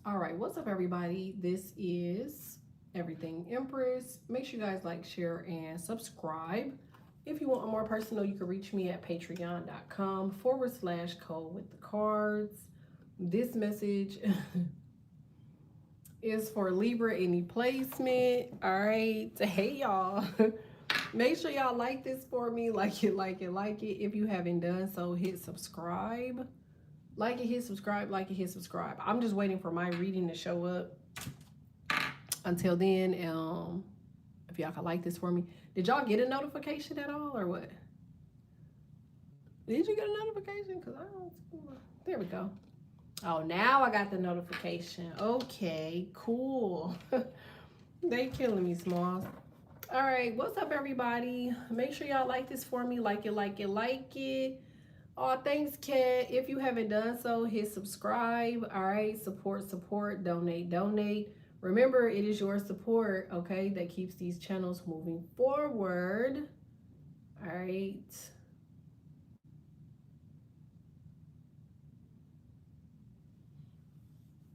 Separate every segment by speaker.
Speaker 1: All right, what's up, everybody? This is Everything Empress. Make sure you guys like, share, and subscribe. If you want more personal, you can reach me at patreon.com/code with the cards. This message is for Libra, any placement. All right. Hey, y'all. Make sure y'all like this for me. Like it, like it, like it. If you haven't done so, hit subscribe. Like it, hit subscribe, like it, hit subscribe. I'm just waiting for my reading to show up. Until then, if y'all can like this for me. Did y'all get a notification at all or what? Did you get a notification? Because I don't see one. There we go. Oh, now I got the notification. Okay, cool. They killing me, Smalls. All right, what's up, everybody? Make sure y'all like this for me. Like it, like it, like it. Oh, thanks, Kat. If you haven't done so, hit subscribe. All right, support, support, donate, donate. Remember, it is your support, okay, that keeps these channels moving forward. All right.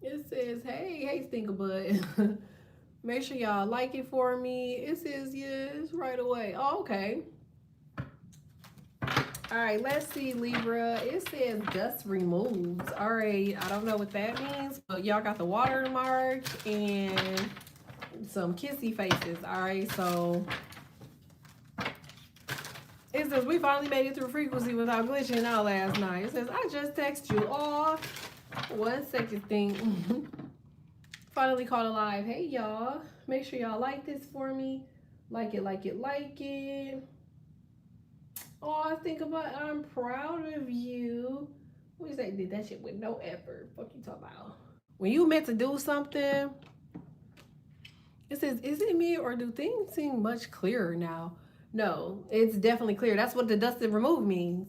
Speaker 1: It says, hey, Stinkabud. Make sure y'all like it for me. It says yes right away. Oh, okay. All right, let's see, Libra. It says dust removes. All right, I don't know what that means, but y'all got the watermark and some kissy faces. All right, so it says we finally made it through frequency without glitching out last night. It says I just text you. Oh, 1 second thing. Finally caught alive. Hey, y'all. Make sure y'all like this for me. Like it, like it, like it. Oh, I think about I'm proud of you. What you say? Did that shit with no effort. Fuck you talking about? When you meant to do something, it says, is it me or do things seem much clearer now? No, it's definitely clear. That's what the dust and remove means.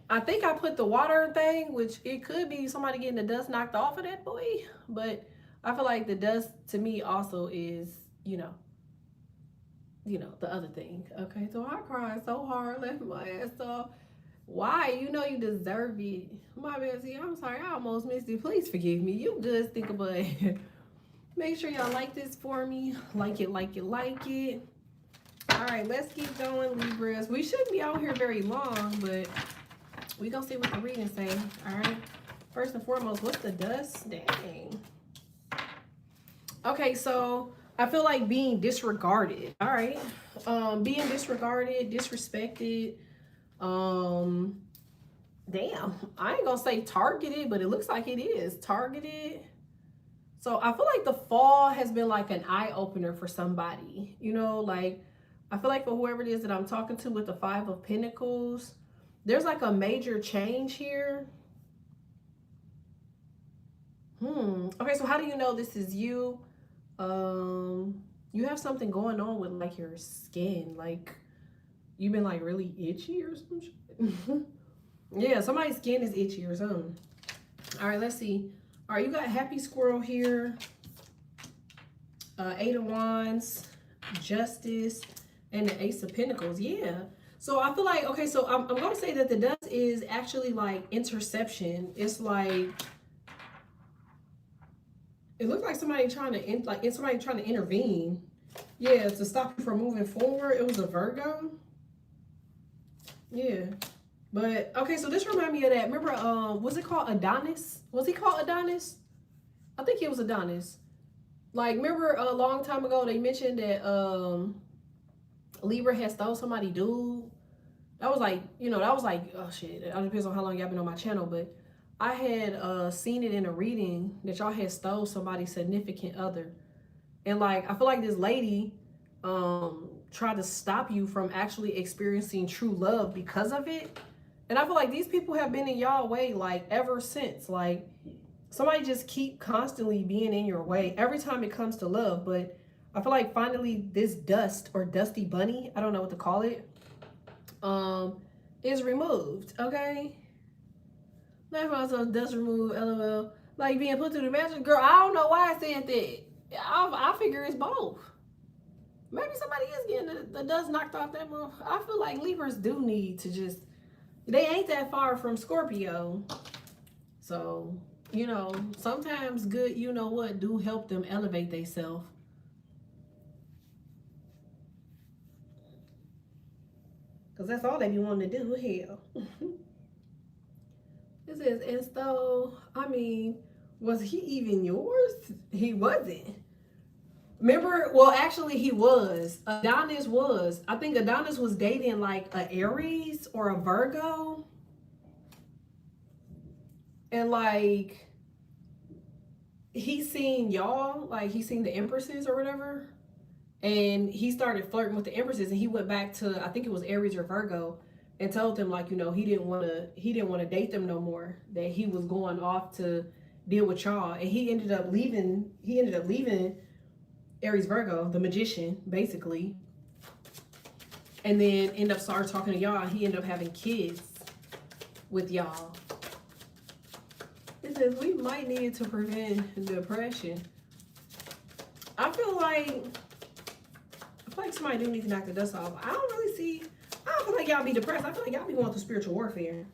Speaker 1: I think I put the water thing, which it could be somebody getting the dust knocked off of that boy. But I feel like the dust to me also is, the other thing. Okay, so I cried so hard, left my ass off. Why? You know you deserve it. My bad. See, I'm sorry. I almost missed it. Please forgive me. You good, Stinkabud. Make sure y'all like this for me. Like it, like it, like it. All right, let's keep going, Libras. We shouldn't be out here very long, but we gonna see what the reading say. All right. First and foremost, what's the dust? Dang. Okay, so I feel like being disregarded. All right. Being disregarded, disrespected. Damn. I ain't gonna say targeted, but it looks like it is targeted. So I feel like the fall has been like an eye-opener for somebody. Like I feel like for whoever it is that I'm talking to with the 5 of Pentacles, there's like a major change here. Okay, so how do you know this is you? You have something going on with like your skin, like you've been like really itchy or some shit. Yeah, somebody's skin is itchy or something. All right, let's see. All right, you got Happy Squirrel here, 8 of Wands, Justice, and the Ace of Pentacles. Yeah. So I feel like, okay, so I'm going to say that the dust is actually like interception. It's like, it looks like somebody trying to intervene. Yeah, to stop you from moving forward. It was a Virgo. Yeah. But, okay, so this reminded me of that. Remember, was it called Adonis? Was he called Adonis? I think he was Adonis. Like, remember a long time ago, they mentioned that Libra had stole somebody dude. That was like, oh shit. It depends on how long y'all been on my channel, but I had seen it in a reading that y'all had stole somebody's significant other. And like, I feel like this lady tried to stop you from actually experiencing true love because of it. And I feel like these people have been in y'all way like ever since. Like somebody just keep constantly being in your way every time it comes to love. But I feel like finally this dust or dusty bunny, I don't know what to call it, is removed. Okay. Not myself, dust removed, LOL. Like being put through the mattress. Girl, I don't know why I said that. I figure it's both. Maybe somebody is getting the dust knocked off that move. I feel like Libras do need to just, they ain't that far from Scorpio. So, you know, sometimes good, you know what, do help them elevate themselves. Because that's all they be wanting to do. Hell. It says, and so, I mean, was he even yours? He wasn't. Remember, well, actually, he was. Adonis was. I think Adonis was dating like a Aries or a Virgo. And like, he seen y'all, like, he seen the Empresses or whatever. And he started flirting with the Empresses, and he went back to, I think it was Aries or Virgo, and told them, like, you know, he didn't want to date them no more, that he was going off to deal with y'all. And he ended up leaving Aries Virgo, the magician, basically, and then end up started talking to y'all. He ended up having kids with y'all. It says we might need to prevent depression. I feel like somebody do need to knock the dust off. I don't feel like y'all be depressed. I feel like y'all be going through spiritual warfare.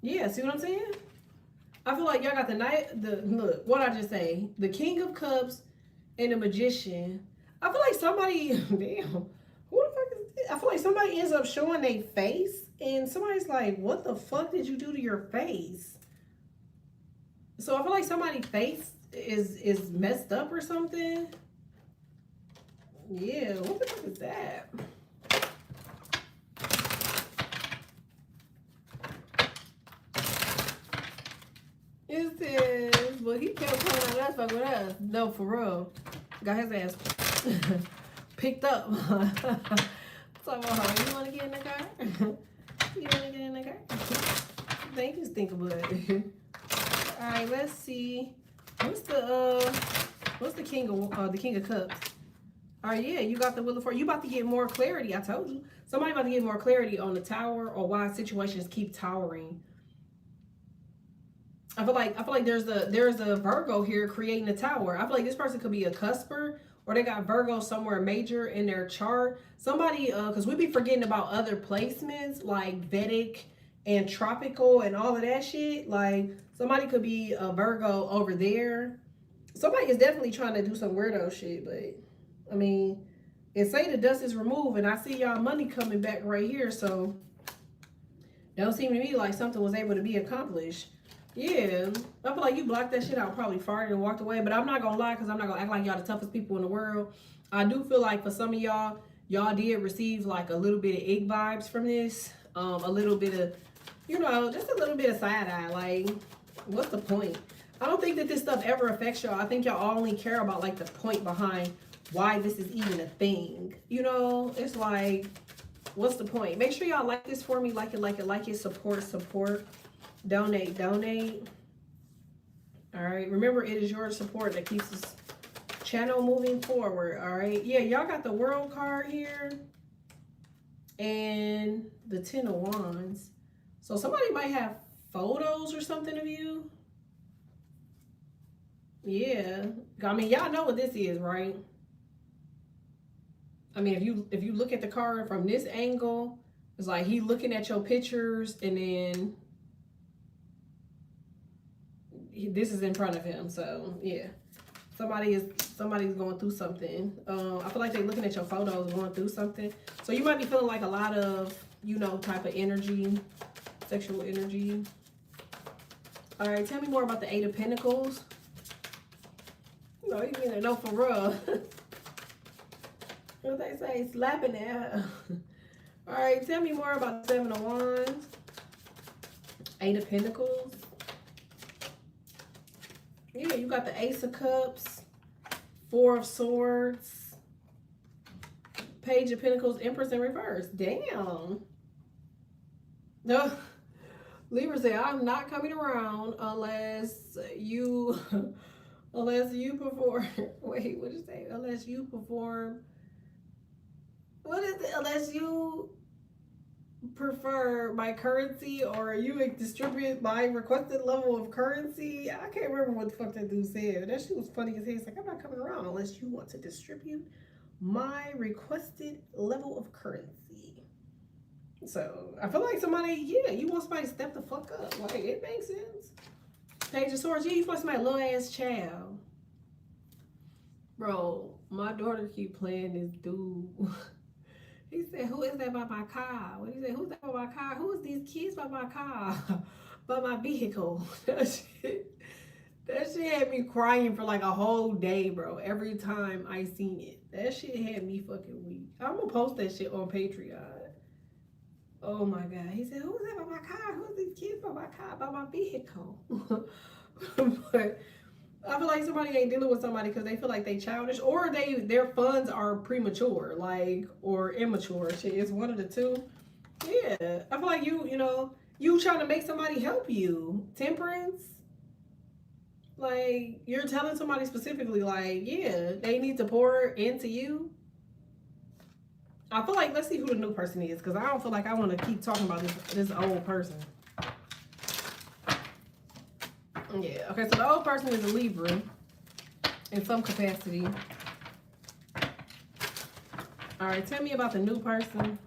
Speaker 1: Yeah, see what I'm saying? I feel like y'all got look, what I just say, the King of Cups and the Magician. I feel like somebody, damn, who the fuck is this? I feel like somebody ends up showing their face, and somebody's like, what the fuck did you do to your face? So I feel like somebody's face is messed up or something. Yeah, what the fuck is that? It says, well, he kept coming at us, fuck with us. No, for real. Got his ass picked up. So, you want to get in the car? You want to get in the car? They just think about it. All right, let's see. What's the King of Cups? All right, yeah, you got the Wheel of Fortune. You about to get more clarity. I told you. Somebody about to get more clarity on the Tower, or why situations keep towering. I feel like there's a Virgo here creating a tower. I feel like this person could be a cusper, or they got Virgo somewhere major in their chart. Somebody, because we be forgetting about other placements like Vedic and tropical and all of that shit. Like, somebody could be a Virgo over there. Somebody is definitely trying to do some weirdo shit, but I mean, it say the dust is removed, and I see y'all money coming back right here, so don't seem to me like something was able to be accomplished. Yeah, I feel like you blocked that shit out, probably farted and walked away, but I'm not gonna lie, because I'm not gonna act like y'all the toughest people in the world. I do feel like for some of y'all did receive like a little bit of egg vibes from this, a little bit of, you know, just a little bit of side eye. Like, what's the point? I don't think that this stuff ever affects y'all. I think y'all only care about like the point behind why this is even a thing. You know, it's like, what's the point? Make sure y'all like this for me. Like it, support. Donate. All right. Remember, it is your support that keeps this channel moving forward. All right. Yeah, y'all got the World card here and the Ten of Wands. So somebody might have photos or something of you. Yeah. I mean, y'all know what this is, right? I mean, if you look at the card from this angle, it's like he looking at your pictures, and then this is in front of him. So yeah, somebody's going through something. I feel like they're looking at your photos, going through something. So you might be feeling like a lot of, you know, type of energy, sexual energy. All right, tell me more about the Eight of Pentacles. No, you mean no, for real. What they say, slapping at. All right, tell me more about the Seven of Wands, Eight of Pentacles. Yeah, you got the Ace of Cups, Four of Swords, Page of Pentacles, Empress in reverse. Damn. No, Libra say, I'm not coming around unless you perform. Wait, what did you say? Unless you perform. What is it? Unless you prefer my currency, or you distribute my requested level of currency. I can't remember what the fuck that dude said. That shit was funny as hell. He's like, I'm not coming around unless you want to distribute my requested level of currency. So I feel like somebody, yeah, you want somebody to step the fuck up. Like, it makes sense. Page of Swords, yeah, you want somebody little ass child. Bro, my daughter keep playing this dude. He said, who is that by my car? When he said, who's that by my car? Who is these kids by my car? By my vehicle. That shit had me crying for like a whole day, bro. Every time I seen it. That shit had me fucking weak. I'm gonna post that shit on Patreon. Oh my god. He said, who's that by my car? Who's these kids by my car? By my vehicle. But I feel like somebody ain't dealing with somebody because they feel like they childish or their funds are premature, like, or immature. Shit, it's one of the two. Yeah. I feel like you trying to make somebody help you. Temperance. Like, you're telling somebody specifically, like, yeah, they need to pour into you. I feel like, let's see who the new person is, because I don't feel like I want to keep talking about this old person. Yeah, okay, so the old person is a Libra in some capacity. All right, tell me about the new person.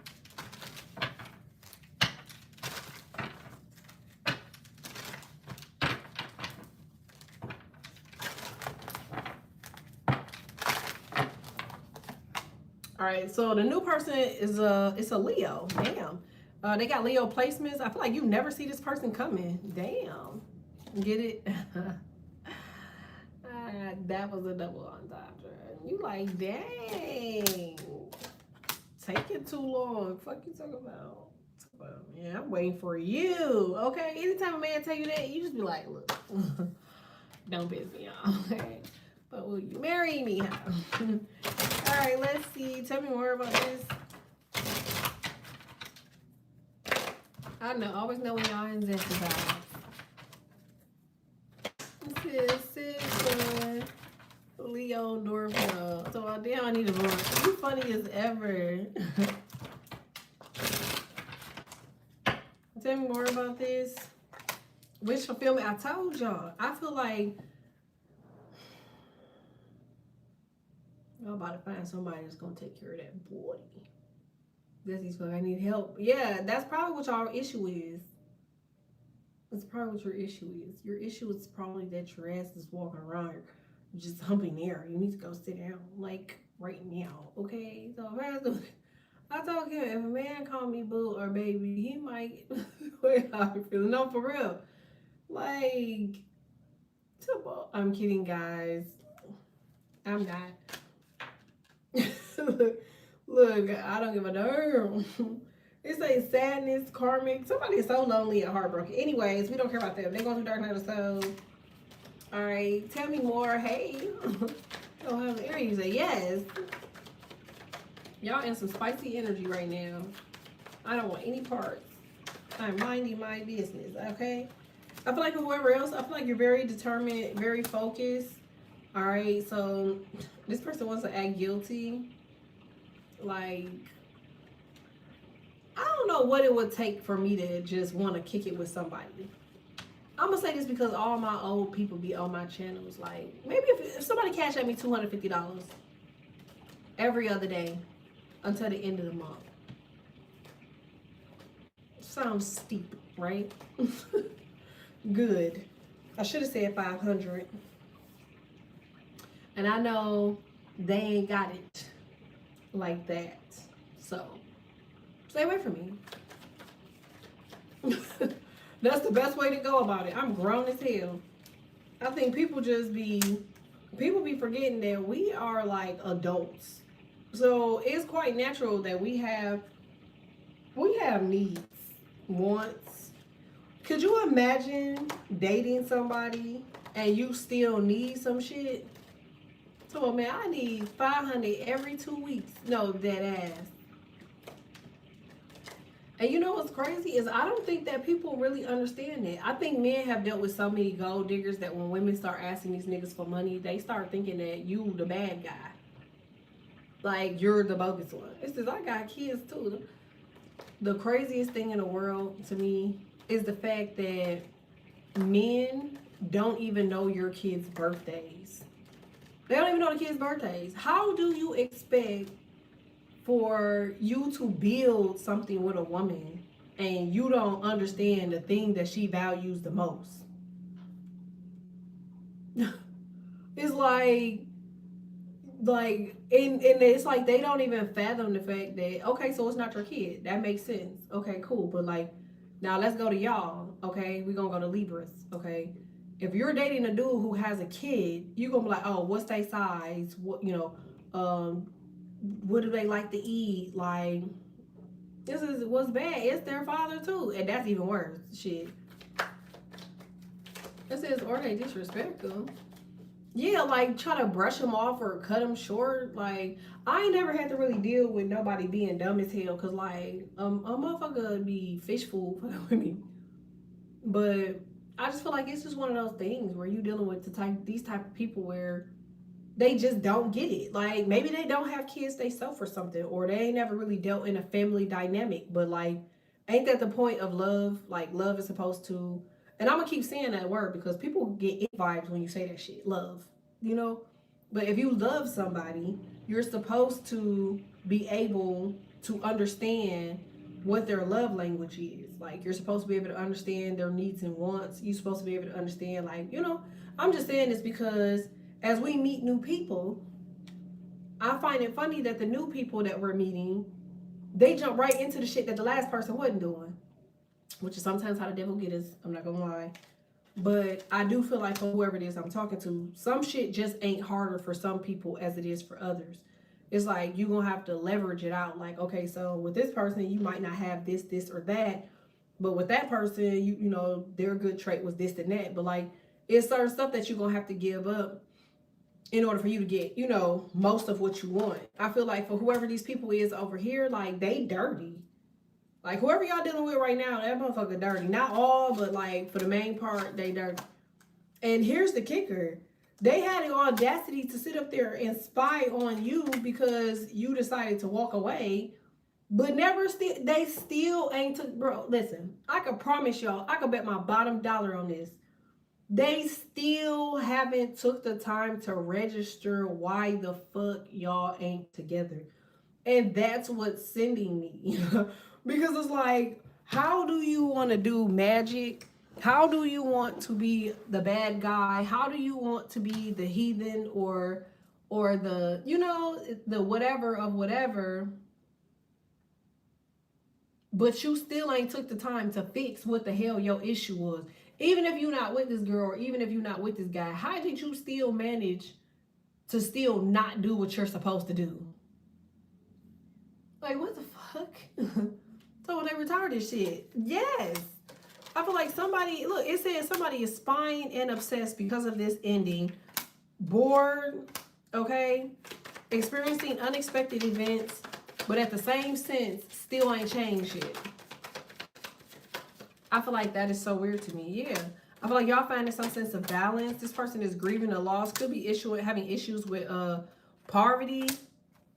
Speaker 1: All right, so the new person is it's a Leo. Damn. They got Leo placements. I feel like you never see this person coming. Damn. Get it? That was a double entendre. You like, dang. Take it too long. Fuck you talking about? Yeah, I'm waiting for you. Okay. Anytime a man tell you that, you just be like, look, don't piss me off. Okay. But will you marry me? All right, let's see. Tell me more about this. I know. Always know when y'all insensitive. This is Leo Dorville. So damn, I need a voice. You funny as ever. Tell me more about this. Wish fulfillment. I told y'all. I feel like y'all about to find somebody that's gonna take care of that body. That's he's like, I need help. Yeah, that's probably what y'all issue is. That's probably what your issue is. Your issue is probably that your ass is walking around just humping air. You need to go sit down, like, right now, okay? So I told him, if a man call me boo or baby, he might wait how I feel. No, for real. Like, I'm kidding, guys. I'm not. Look, I don't give a damn. It says sadness, karmic. Somebody is so lonely and heartbroken. Anyways, we don't care about them. They're going through dark night of soul. All right, tell me more. Hey. Oh, have an you say yes. Y'all in some spicy energy right now. I don't want any parts. I'm minding my business, okay? I feel like whoever else, I feel like you're very determined, very focused. All right, so this person wants to act guilty. Like, I don't know what it would take for me to just want to kick it with somebody. I'm gonna say this because all my old people be on my channels. Like, maybe if somebody cash at me $250 every other day until the end of the month. Sounds steep, right? Good. I should have said 500. And I know they ain't got it like that. So stay away from me. That's the best way to go about it. I'm grown as hell. I think people be forgetting that we are like adults. So it's quite natural that we have needs, wants. Could you imagine dating somebody and you still need some shit? So man, I need 500 every 2 weeks. No, dead ass. And you know what's crazy is I don't think that people really understand that. I think men have dealt with so many gold diggers that when women start asking these niggas for money, they start thinking that you the bad guy. Like, you're the bogus one. It says, I got kids too. The craziest thing in the world to me is the fact that men don't even know your kids' birthdays. They don't even know the kids' birthdays. How do you expect for you to build something with a woman and you don't understand the thing that she values the most. It's and it's like they don't even fathom the fact that, okay, so it's not your kid. That makes sense. Okay, cool. But like, now let's go to y'all. Okay, we're gonna go to Libras. Okay, if you're dating a dude who has a kid, you're gonna be like, oh, what's their size? What, what do they like to eat? Like, this is what's bad. It's their father too, and that's even worse. Shit. It says, or they disrespectful. Yeah, like try to brush them off or cut them short. Like, I ain't never had to really deal with nobody being dumb as hell. Cause like, a motherfucker be fish food with me. But I just feel like it's just one of those things where you dealing with these type of people where they just don't get it. Like, maybe they don't have kids they self or something, or they ain't never really dealt in a family dynamic. But like, ain't that the point of love? Like, love is supposed to, and I'm gonna keep saying that word because people get it vibes when you say that shit, love, you know? But if you love somebody, you're supposed to be able to understand what their love language is. Like, you're supposed to be able to understand their needs and wants. You're supposed to be able to understand, like, I'm just saying this because as we meet new people, I find it funny that the new people that we're meeting, they jump right into the shit that the last person wasn't doing, which is sometimes how the devil get us. I'm not gonna lie. But I do feel like for whoever it is I'm talking to, some shit just ain't harder for some people as it is for others. It's like you're gonna have to leverage it out. Like, okay, so with this person, you might not have this, or that. But with that person, their good trait was this and that. But like, it's certain stuff that you're gonna have to give up in order for you to get, most of what you want. I feel like for whoever these people is over here, like, they dirty. Like, whoever y'all dealing with right now, that motherfucker dirty. Not all, but like for the main part, they dirty. And here's the kicker. They had the audacity to sit up there and spy on you because you decided to walk away, but they still ain't took, bro, listen, I could promise y'all, I could bet my bottom dollar on this. They still haven't took the time to register why the fuck y'all ain't together. And that's what's sending me. Because it's like, how do you want to do magic? How do you want to be the bad guy? How do you want to be the heathen or the, the whatever of whatever? But you still ain't took the time to fix what the hell your issue was. Even if you're not with this girl, or even if you're not with this guy, how did you still manage to still not do what you're supposed to do? Like, what the fuck? So they retarded shit. Yes. I feel like it says somebody is spying and obsessed because of this ending. Bored, okay? Experiencing unexpected events, but at the same sense, still ain't changed yet. I feel like that is so weird to me. Yeah. I feel like y'all finding some sense of balance. This person is grieving a loss. Could be having issues with poverty.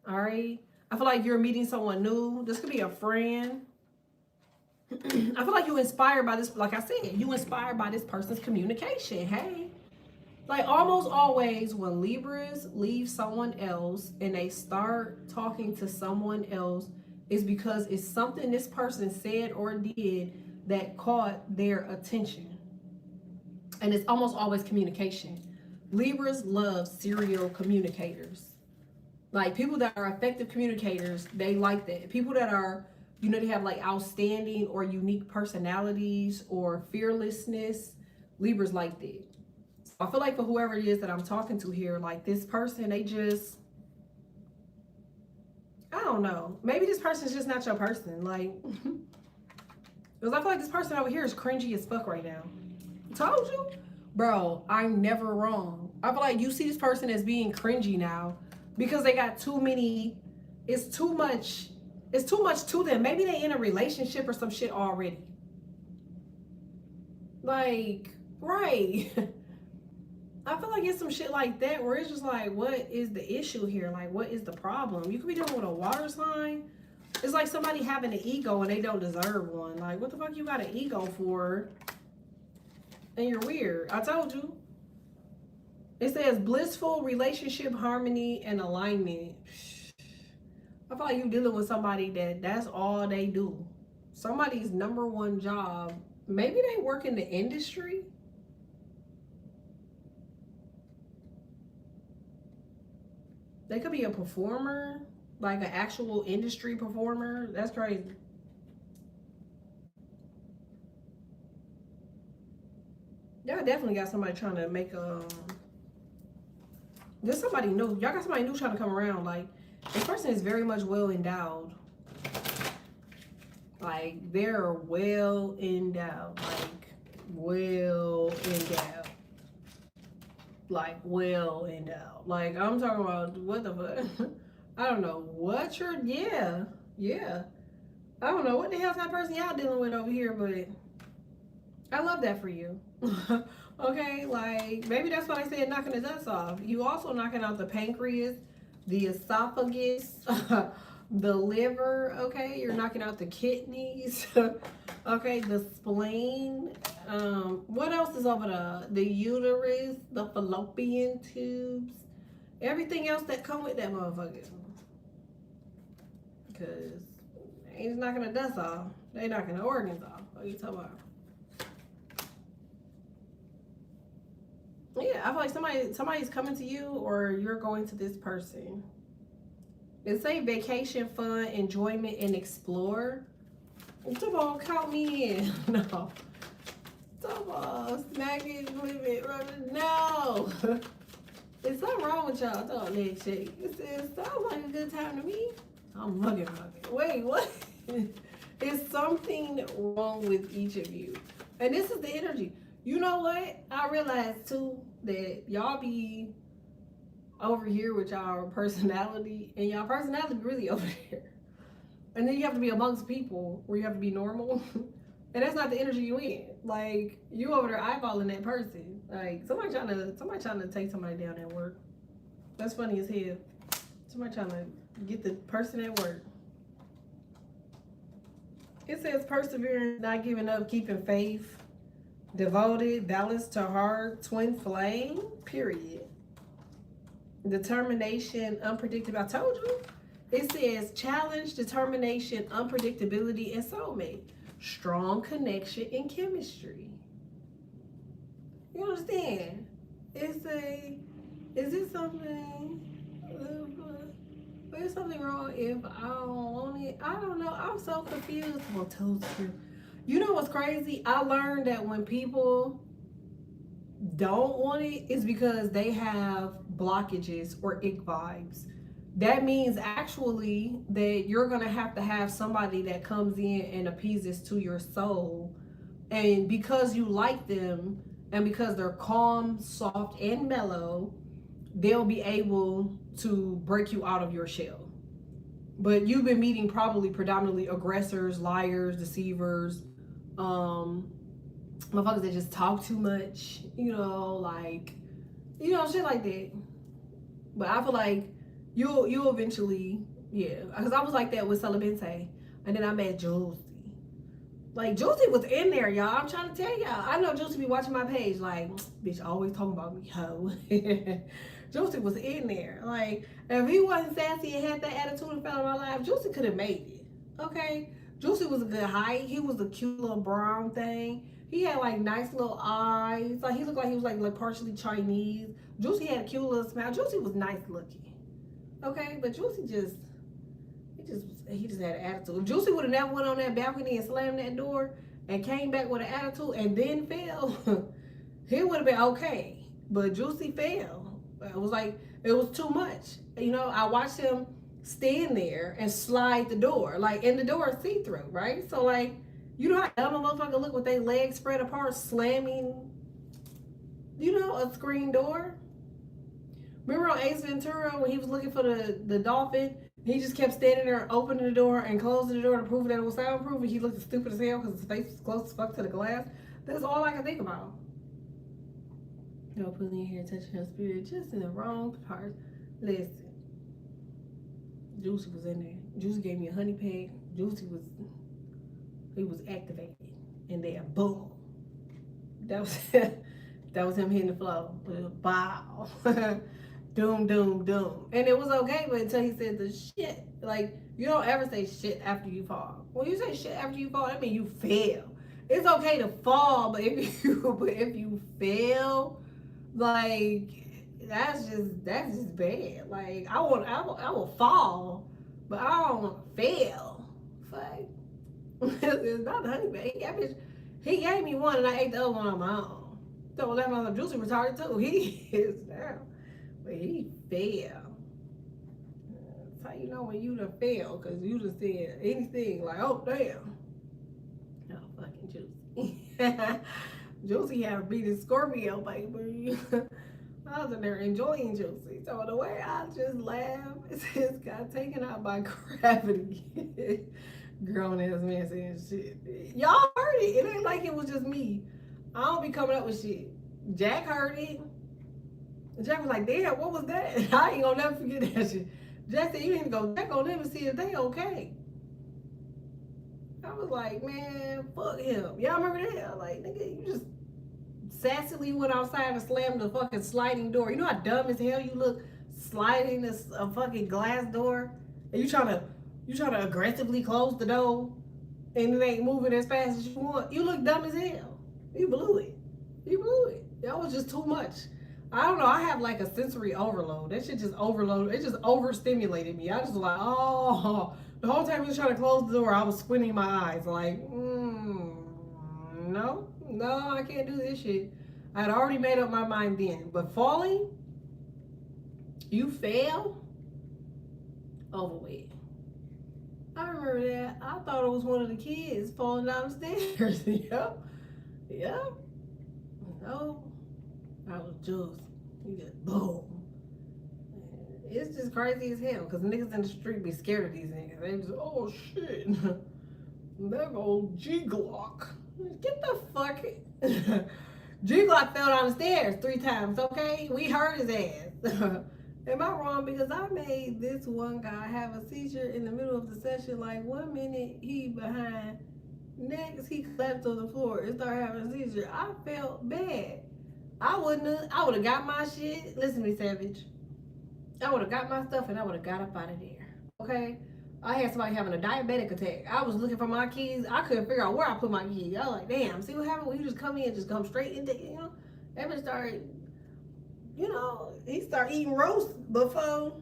Speaker 1: All right. I feel like you're meeting someone new. This could be a friend. I feel like you inspired by this. Like I said, you inspired by this person's communication. Hey. Like, almost always when Libras leave someone else and they start talking to someone else, is because it's something this person said or did that caught their attention. And it's almost always communication. Libras love serial communicators. Like, people that are effective communicators, they like that. People that are, they have like outstanding or unique personalities or fearlessness, Libras like that. So I feel like for whoever it is that I'm talking to here, like, this person, they just, I don't know. Maybe this person's just not your person. Like, because I feel like this person over here is cringy as fuck right now. Told you? Bro, I'm never wrong. I feel like you see this person as being cringy now because they got too many, it's too much to them. Maybe they in a relationship or some shit already. Like, right. I feel like it's some shit like that where it's just like, what is the issue here? Like, what is the problem? You could be dealing with a water sign. It's like somebody having an ego and they don't deserve one. Like, what the fuck you got an ego for? And you're weird. I told you. It says blissful relationship, harmony, and alignment. I feel like you dealing with somebody that's all they do. Somebody's number one job. Maybe they work in the industry. They could be a performer, like an actual industry performer. That's crazy. Y'all definitely got somebody trying to make there's somebody new. Y'all got somebody new trying to come around. Like, this person is very much well endowed. Like, they're well endowed. Like, well endowed. Like, well endowed. Like, I'm talking about, what the fuck? I don't know what you're, yeah. I don't know what the hell type of person y'all dealing with over here, but I love that for you. Okay, like, maybe that's why I said knocking the dust off. You also knocking out the pancreas, the esophagus, the liver, okay? You're knocking out the kidneys, okay? The spleen. What else is over the uterus, the fallopian tubes, everything else that come with that motherfucker. Because they ain't knocking the dust off. They knocking the organs off. What are you talking about? Yeah, I feel like somebody's coming to you or you're going to this person. It's a vacation, fun, enjoyment, and explore. Come on, count me in. No. Come on, smack it, flip it, rub it. No. There's something wrong with y'all. Don't let shake. It sounds like a good time to me. I'm mugging. Wait, what? There's something wrong with each of you. And this is the energy. You know what? I realized too that y'all be over here with y'all personality, and y'all personality really over here. And then you have to be amongst people where you have to be normal. And that's not the energy you in. Like, you over there eyeballing that person. Like, somebody trying to take somebody down at work. That's funny as hell. Somebody trying to get the person at work. It says perseverance, not giving up, keeping faith. Devoted, balanced to heart, twin flame, period. Determination, unpredictable. I told you. It says challenge, determination, unpredictability, and soulmate. Strong connection and chemistry. You understand? Is it something? Is something wrong if I don't want it? I don't know. I'm so confused. Well, told you. You know what's crazy? I learned that when people don't want it, it's because they have blockages or ick vibes. That means actually that you're going to have somebody that comes in and appeases to your soul. And because you like them and because they're calm, soft, and mellow, they'll be able to break you out of your shell. But you've been meeting probably predominantly aggressors, liars, deceivers, motherfuckers that just talk too much, like, shit like that. But I feel like you'll eventually, yeah, because I was like that with Celibente, and then I met Juicy. Like, Juicy was in there, y'all. I'm trying to tell y'all. I know Juicy be watching my page, like, bitch, always talking about me, ho. Juicy was in there. Like, if he wasn't sassy and had that attitude and fell in my life, Juicy could have made it. Okay? Juicy was a good height. He was a cute little brown thing. He had like nice little eyes. Like, he looked like he was like partially Chinese. Juicy had a cute little smile. Juicy was nice looking. Okay? But Juicy he just had an attitude. If Juicy would have never went on that balcony and slammed that door and came back with an attitude and then fell, he would have been okay. But Juicy fell. It was too much. I watched him stand there and slide the door. Like, and the door is see-through, right? So, like, you know how dumb a motherfucker look with their legs spread apart, slamming, a screen door? Remember on Ace Ventura when he was looking for the dolphin? He just kept standing there, opening the door and closing the door to prove that it was soundproof, and he looked stupid as hell because his face was close as fuck to the glass. That's all I can think about. Putting your hair, touching her spirit, just in the wrong part. Listen, Juicy was in there. Juicy gave me a honey pack. Juicy was activated, and then boom, that was him hitting the floor. Bow. Doom, doom, doom. And it was okay, but until he said the shit. Like, you don't ever say shit after you fall. When you say shit after you fall, that means you fail. It's okay to fall, but if you fail, like that's just bad. Like I will fall, but I don't want to fail. Fuck. It's not the honey bag. He gave me one and I ate the other one on my own. So that mother Juicy retarded too. He is down. But he failed. That's how you know when you done failed, because you just said anything like, oh, damn. No, fucking Juicy. Juicy had a beating Scorpio, baby. I was in there enjoying Juicy. So the way I just laughed is this guy taken out by gravity. Grown ass man saying shit. Y'all heard it. It ain't like it was just me. I don't be coming up with shit. Jack heard it. Jack was like, damn, what was that? I ain't gonna never forget that shit. Jack said, you need to go check on them and see if they okay. I was like, man, fuck him. Y'all remember that? I was like, nigga, you just sassily went outside and slammed the fucking sliding door. You know how dumb as hell you look sliding a fucking glass door? And you trying to aggressively close the door and it ain't moving as fast as you want. You look dumb as hell. You blew it. You blew it. That was just too much. I don't know. I have like a sensory overload. That shit just overloaded. It just overstimulated me. I just was like, oh. The whole time he was trying to close the door, I was squinting my eyes like, no, I can't do this shit. I had already made up my mind then. But falling, you fail, overweight. I remember that. I thought it was one of the kids falling down the stairs. Yep. No. I was just, he just boom. It's just crazy as hell because niggas in the street be scared of these niggas. They just, oh shit. That old G Glock. Get the fuck. G Glock fell down the stairs 3 times, okay? We heard his ass. Am I wrong? Because I made this one guy have a seizure in the middle of the session. Like 1 minute he behind, next he collapsed on the floor and started having a seizure. I felt bad. I would have got my shit. Listen to me, Savage. I would have got my stuff and I would have got up out of there. Okay? I had somebody having a diabetic attack. I was looking for my keys. I couldn't figure out where I put my keys. I was like, damn, see what happened when you just come in, just come straight into, Evan started, he started eating roast before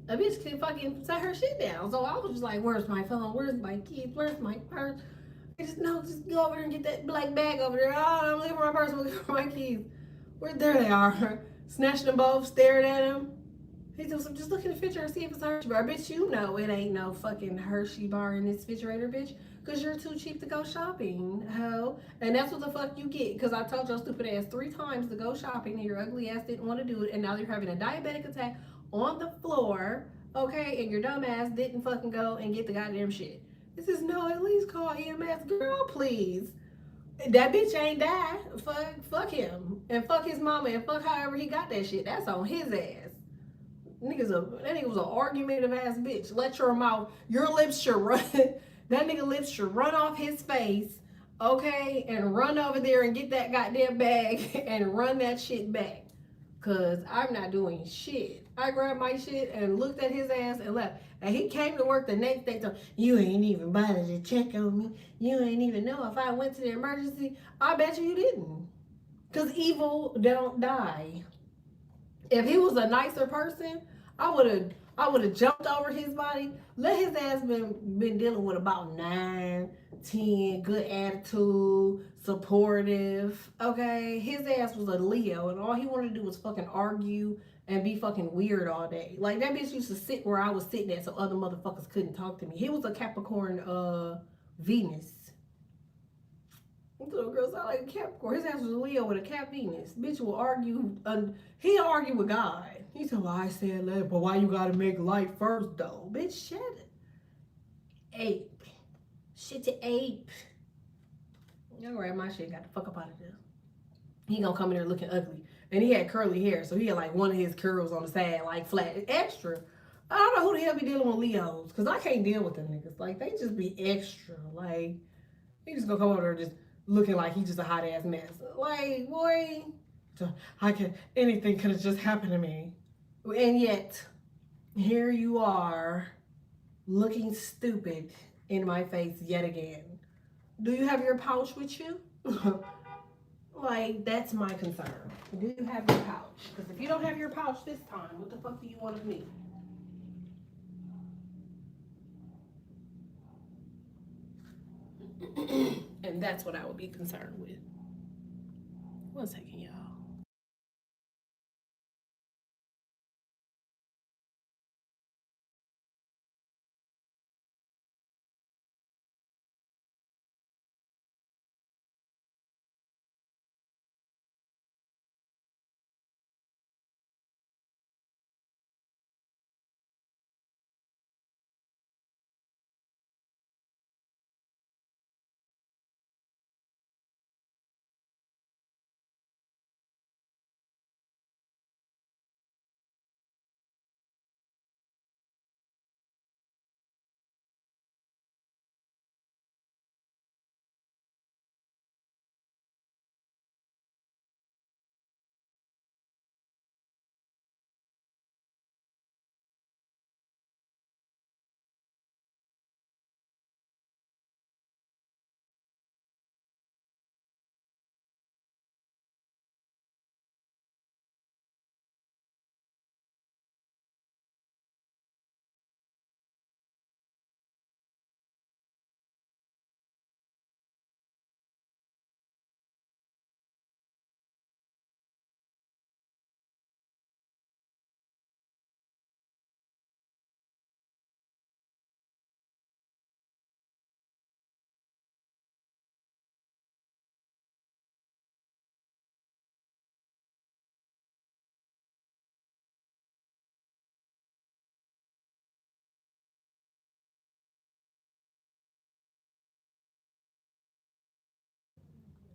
Speaker 1: a bitch could fucking set her shit down. So I was just like, where's my phone? Where's my keys? Where's my purse? Just go over there and get that black bag over there. Oh, I'm looking for my purse. I'm looking for my keys. There they are. Snatched them both, stared at him. He said, so just look in the refrigerator and see if it's a Hershey bar. Bitch, you know it ain't no fucking Hershey bar in this refrigerator, bitch. Because you're too cheap to go shopping, ho. And that's what the fuck you get. Because I told your stupid ass 3 times to go shopping and your ugly ass didn't want to do it. And now you're having a diabetic attack on the floor, okay? And your dumb ass didn't fucking go and get the goddamn shit. This is no, at least call EMS. Girl, please. That bitch ain't died. Fuck him. And fuck his mama and fuck however he got that shit. That's on his ass. That nigga was an argumentative ass bitch. Let your mouth, your lips should run. That nigga lips should run off his face, okay? And run over there and get that goddamn bag and run that shit back. Cause I'm not doing shit. I grabbed my shit and looked at his ass and left. And he came to work the next day. So you ain't even bothered to check on me. You ain't even know if I went to the emergency. I bet you didn't. Cause evil don't die. If he was a nicer person, I would have jumped over his body. Let his ass been dealing with about 9, 10, good attitude, supportive. Okay, his ass was a Leo, and all he wanted to do was fucking argue and be fucking weird all day. Like that bitch used to sit where I was sitting at, so other motherfuckers couldn't talk to me. He was a Capricorn, Venus. Little girl sound like a Capricorn. His ass was a Leo with a Cap Venus. Bitch will argue. He'll argue with God. He said, well, I said that, but why you gotta make light first, though? Bitch, shut it. Ape. Shit to ape. Y'all grab my shit. Got the fuck up out of there. He gonna come in there looking ugly. And he had curly hair, so he had like one of his curls on the side, like flat. Extra. I don't know who the hell be dealing with Leos, because I can't deal with them niggas. Like, they just be extra. Like, he just gonna come over there just looking like he just a hot ass mess. Like, boy, Anything could have just happened to me. And yet, here you are, looking stupid in my face yet again. Do you have your pouch with you? Like, that's my concern. Do you have your pouch? Because if you don't have your pouch this time, what the fuck do you want of me? And that's what I would be concerned with. One second, y'all.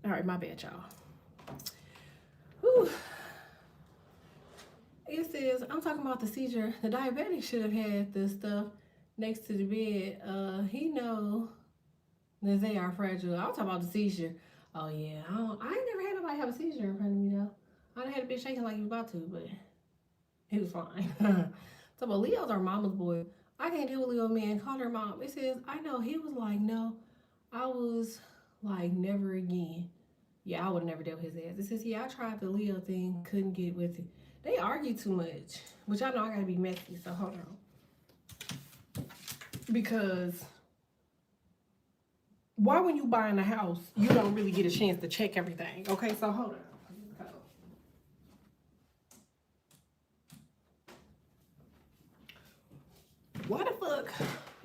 Speaker 1: All right, my bad, y'all. Whew. It says, I'm talking about the seizure. The diabetic should have had the stuff next to the bed. He know that they are fragile. I'm talking about the seizure. Oh yeah, I ain't never had nobody have a seizure in front of me though. I done had a bitch shaking like he was about to, but he was fine. So, but Leo's our mama's boy. I can't deal with Leo, man. Call her mom. It says, I know. He was like, no. I was like, never again. Yeah, I would never dealt with his ass. It says, yeah, I tried the Leo thing, couldn't get with it. They argue too much, which I know I gotta be messy, so hold on. Because why when you buying a house, you don't really get a chance to check everything? Okay, so hold on. Why the fuck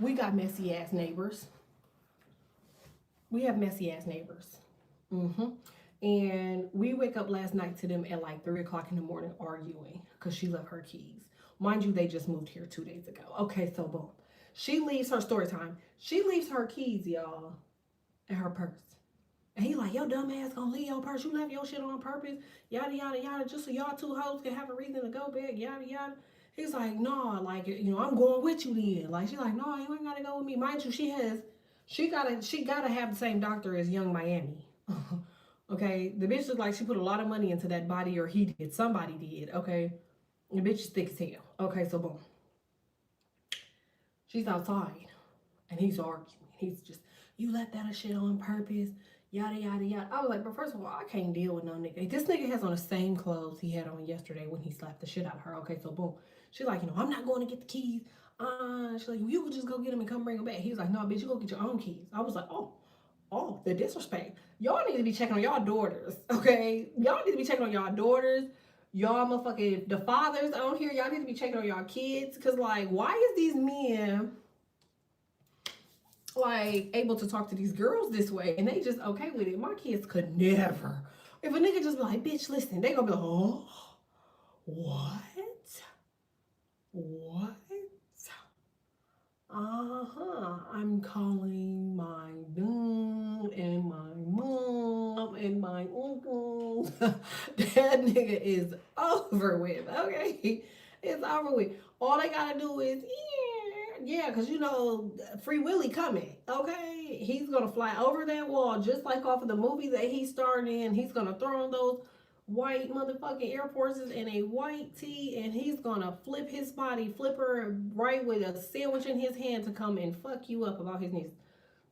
Speaker 1: we got messy ass neighbors? We have messy ass neighbors. And we wake up last night to them at like 3 o'clock in the morning arguing because she left her keys. Mind you, they just moved here 2 days ago. Okay, so boom. She leaves her story time. She leaves her keys, y'all, in her purse. And he like, yo, dumb ass gonna leave your purse. You left your shit on purpose. Yada, yada, yada. Just so y'all two hoes can have a reason to go back. Yada, yada. He's like, nah, like, you know, I'm going with you then. Like, she's like, no, you ain't gotta go with me. Mind you, she gotta have the same doctor as Young Miami. Okay, the bitch looked like she put a lot of money into that body, or he did. Somebody did. Okay, the bitch is thick as hell. Okay, so boom, she's outside, and he's arguing. He's just, you left that shit on purpose. Yada yada yada. I was like, but first of all, I can't deal with no nigga. This nigga has on the same clothes he had on yesterday when he slapped the shit out of her. Okay, so boom, she's like, you know, I'm not going to get the keys. She's like, you could just go get them and come bring them back. He was like, no, bitch, you go get your own keys. I was like, oh, the disrespect. Y'all need to be checking on y'all daughters, okay? Y'all need to be checking on y'all daughters. Y'all motherfucking, the fathers on here, y'all need to be checking on y'all kids. Because, like, why is these men, like, able to talk to these girls this way? And they just okay with it. My kids could never. If a nigga just be like, bitch, listen, they gonna be like, oh, what? What? I'm calling my dad and my mom and my uncle. That nigga is over with, okay? It's over with. All they gotta do is, yeah, because you know, Free Willy coming, okay? He's gonna fly over that wall just like off of the movie that he starred in. He's gonna throw on those white motherfucking Air Forces and a white tee, and he's gonna flip his body, flip her right with a sandwich in his hand to come and fuck you up about his niece.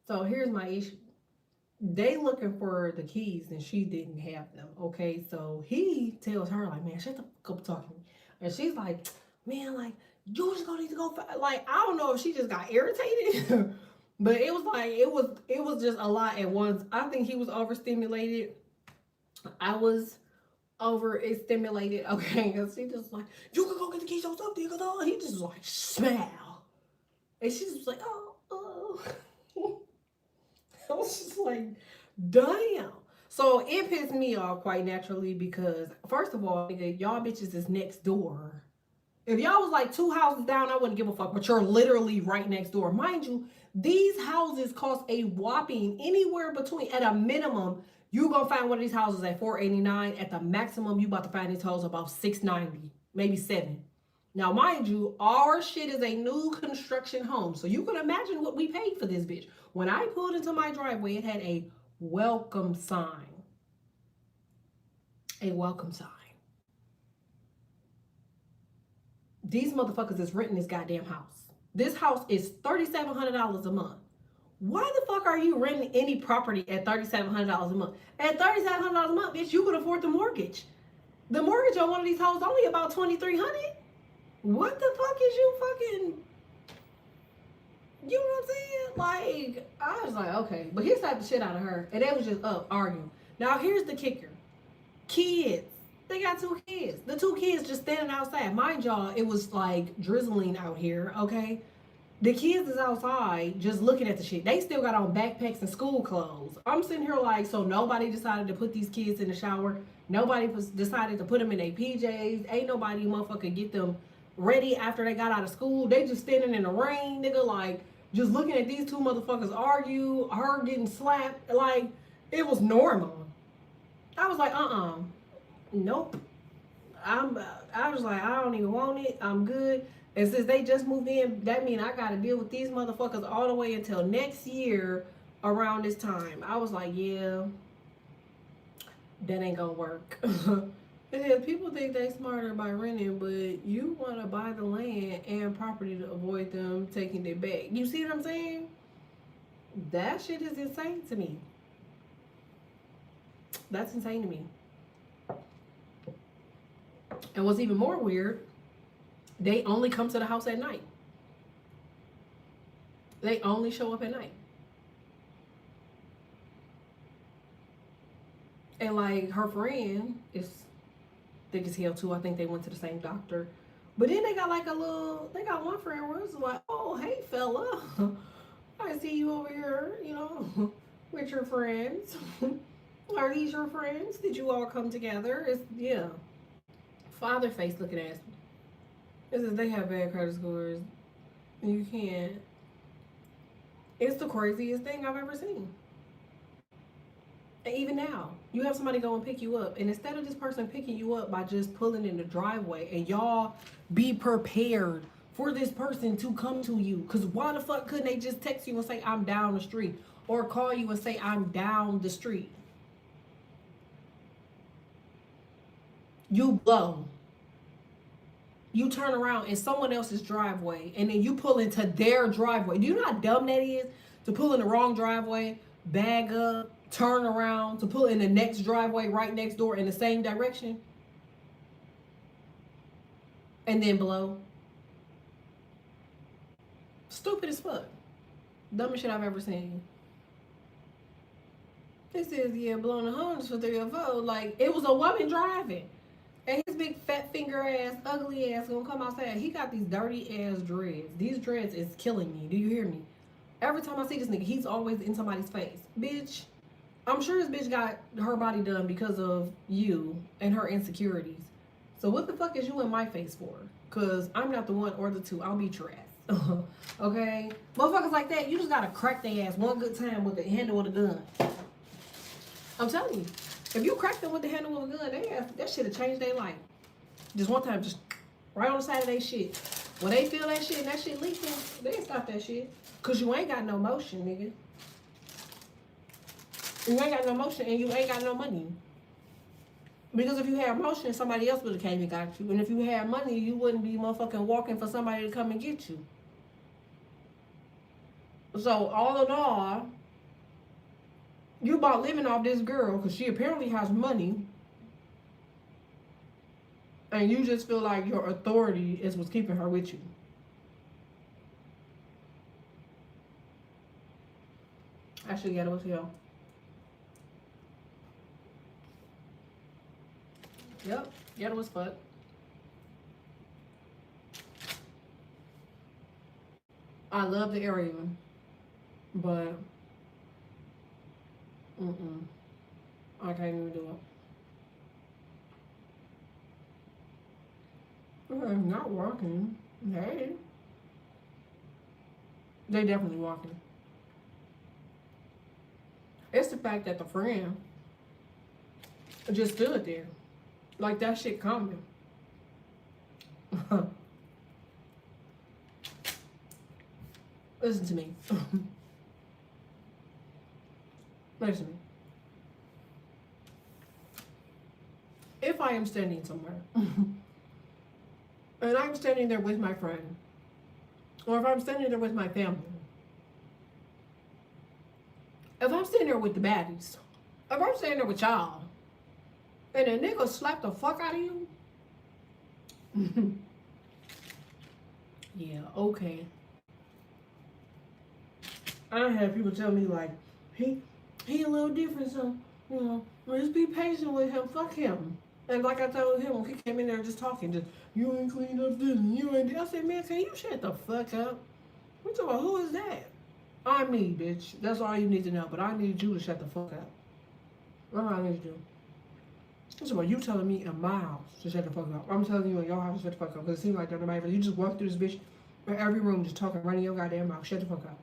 Speaker 1: So here's my issue. They looking for the keys and she didn't have them. Okay, so he tells her like, man, shut the fuck up talking to me. And she's like, man, like, you just gonna need to go like, I don't know if she just got irritated. But it was like it was just a lot at once. I think he was overstimulated. I was overstimulated. Okay, because she just like, you can go get the keys or something. He just like smile, and she just was like, oh. I was just like, damn. So it pissed me off quite naturally because first of all, nigga, y'all bitches is next door. If y'all was like 2 houses down, I wouldn't give a fuck. But you're literally right next door, mind you. These houses cost a whopping anywhere between, at a minimum, you gonna find one of these houses at $489. At the maximum, you about to find these houses about $690, maybe $7. Now, mind you, our shit is a new construction home, so you can imagine what we paid for this bitch. When I pulled into my driveway, it had a welcome sign. A welcome sign. These motherfuckers is renting this goddamn house. This house is $3,700 a month. Why the fuck are you renting any property at $3,700 a month? At $3,700 a month, bitch, you could afford the mortgage. The mortgage on one of these houses only about $2,300. What the fuck is you fucking... You know what I'm saying? Like, I was like, okay. But he slapped the shit out of her. And they was just up arguing. Now, here's the kicker. Kids. They got 2 kids. The 2 kids just standing outside. Mind y'all, it was like drizzling out here, okay? The kids is outside just looking at the shit. They still got on backpacks and school clothes. I'm sitting here like, so nobody decided to put these kids in the shower. Nobody decided to put them in their PJs. Ain't nobody motherfucker get them ready after they got out of school. They just standing in the rain, nigga, like, just looking at these 2 motherfuckers argue, her getting slapped. Like, it was normal. I was like, nope. I was like, I don't even want it. I'm good. And since they just moved in, that means I got to deal with these motherfuckers all the way until next year around this time. I was like, yeah, that ain't gonna work. And then people think they smarter by renting, but you want to buy the land and property to avoid them taking it back. You see what I'm saying? That shit is insane to me. That's insane to me. And what's even more weird, they only come to the house at night. They only show up at night. And like her friend is thick as hell too. I think they went to the same doctor. But then they got like they got one friend where it's like, oh, hey fella. I see you over here, you know, with your friends. Are these your friends? Did you all come together? It's, yeah. Father face looking ass. It says they have bad credit scores. You can't. It's the craziest thing I've ever seen. And even now, you have somebody go and pick you up, and instead of this person picking you up by just pulling in the driveway, and y'all be prepared for this person to come to you, because why the fuck couldn't they just text you and say, I'm down the street, or call you and say, I'm down the street? You blow. You turn around in someone else's driveway, and then you pull into their driveway. Do you know how dumb that is? To pull in the wrong driveway, bag up, turn around, to pull in the next driveway right next door in the same direction, and then blow. Stupid as fuck. Dumbest shit I've ever seen. It says, yeah, blowing the horns for 3 or 4. Like, it was a woman driving. And his big fat finger ass, ugly ass gonna come outside. He got these dirty ass dreads. These dreads is killing me. Do you hear me? Every time I see this nigga, he's always in somebody's face. Bitch, I'm sure this bitch got her body done because of you and her insecurities. So what the fuck is you in my face for? Because I'm not the one or the two. I'll beat your ass. Okay? Motherfuckers like that, you just gotta crack their ass one good time with the handle of the gun. I'm telling you. If you crack them with the handle of a gun, that shit will change their life. Just one time, just right on the side of their shit. When they feel that shit and that shit leaking, they stop that shit. Because you ain't got no motion, nigga. You ain't got no motion and you ain't got no money. Because if you had motion, somebody else would have came and got you. And if you had money, you wouldn't be motherfucking walking for somebody to come and get you. So all in all, you about living off this girl because she apparently has money, and you just feel like your authority is what's keeping her with you. Actually, ghetto as hell. Yep, ghetto as fuck. I love the area, but I can't even do it. I'm not walking. Hey, they definitely walking. It's the fact that the friend just stood there. Like that shit coming. Listen to me. Listen to me. If I am standing somewhere and I'm standing there with my friend, or if I'm standing there with my family, if I'm standing there with the baddies, if I'm standing there with y'all, and a nigga slap the fuck out of you, yeah, okay. I have people tell me like, he a little different, so, you know, just be patient with him, fuck him. And like I told him when he came in there just talking, just, you ain't cleaned up this and you ain't, I said, man, can you shut the fuck up? We talking about, who is that? I'm me, bitch. That's all you need to know, but I need you to shut the fuck up. That's all I need to do. That's about you telling me in my house to shut the fuck up. I'm telling you in your house to shut the fuck up, because it seems like there's nobody, you just walk through this bitch in every room just talking, running your goddamn mouth. Shut the fuck up.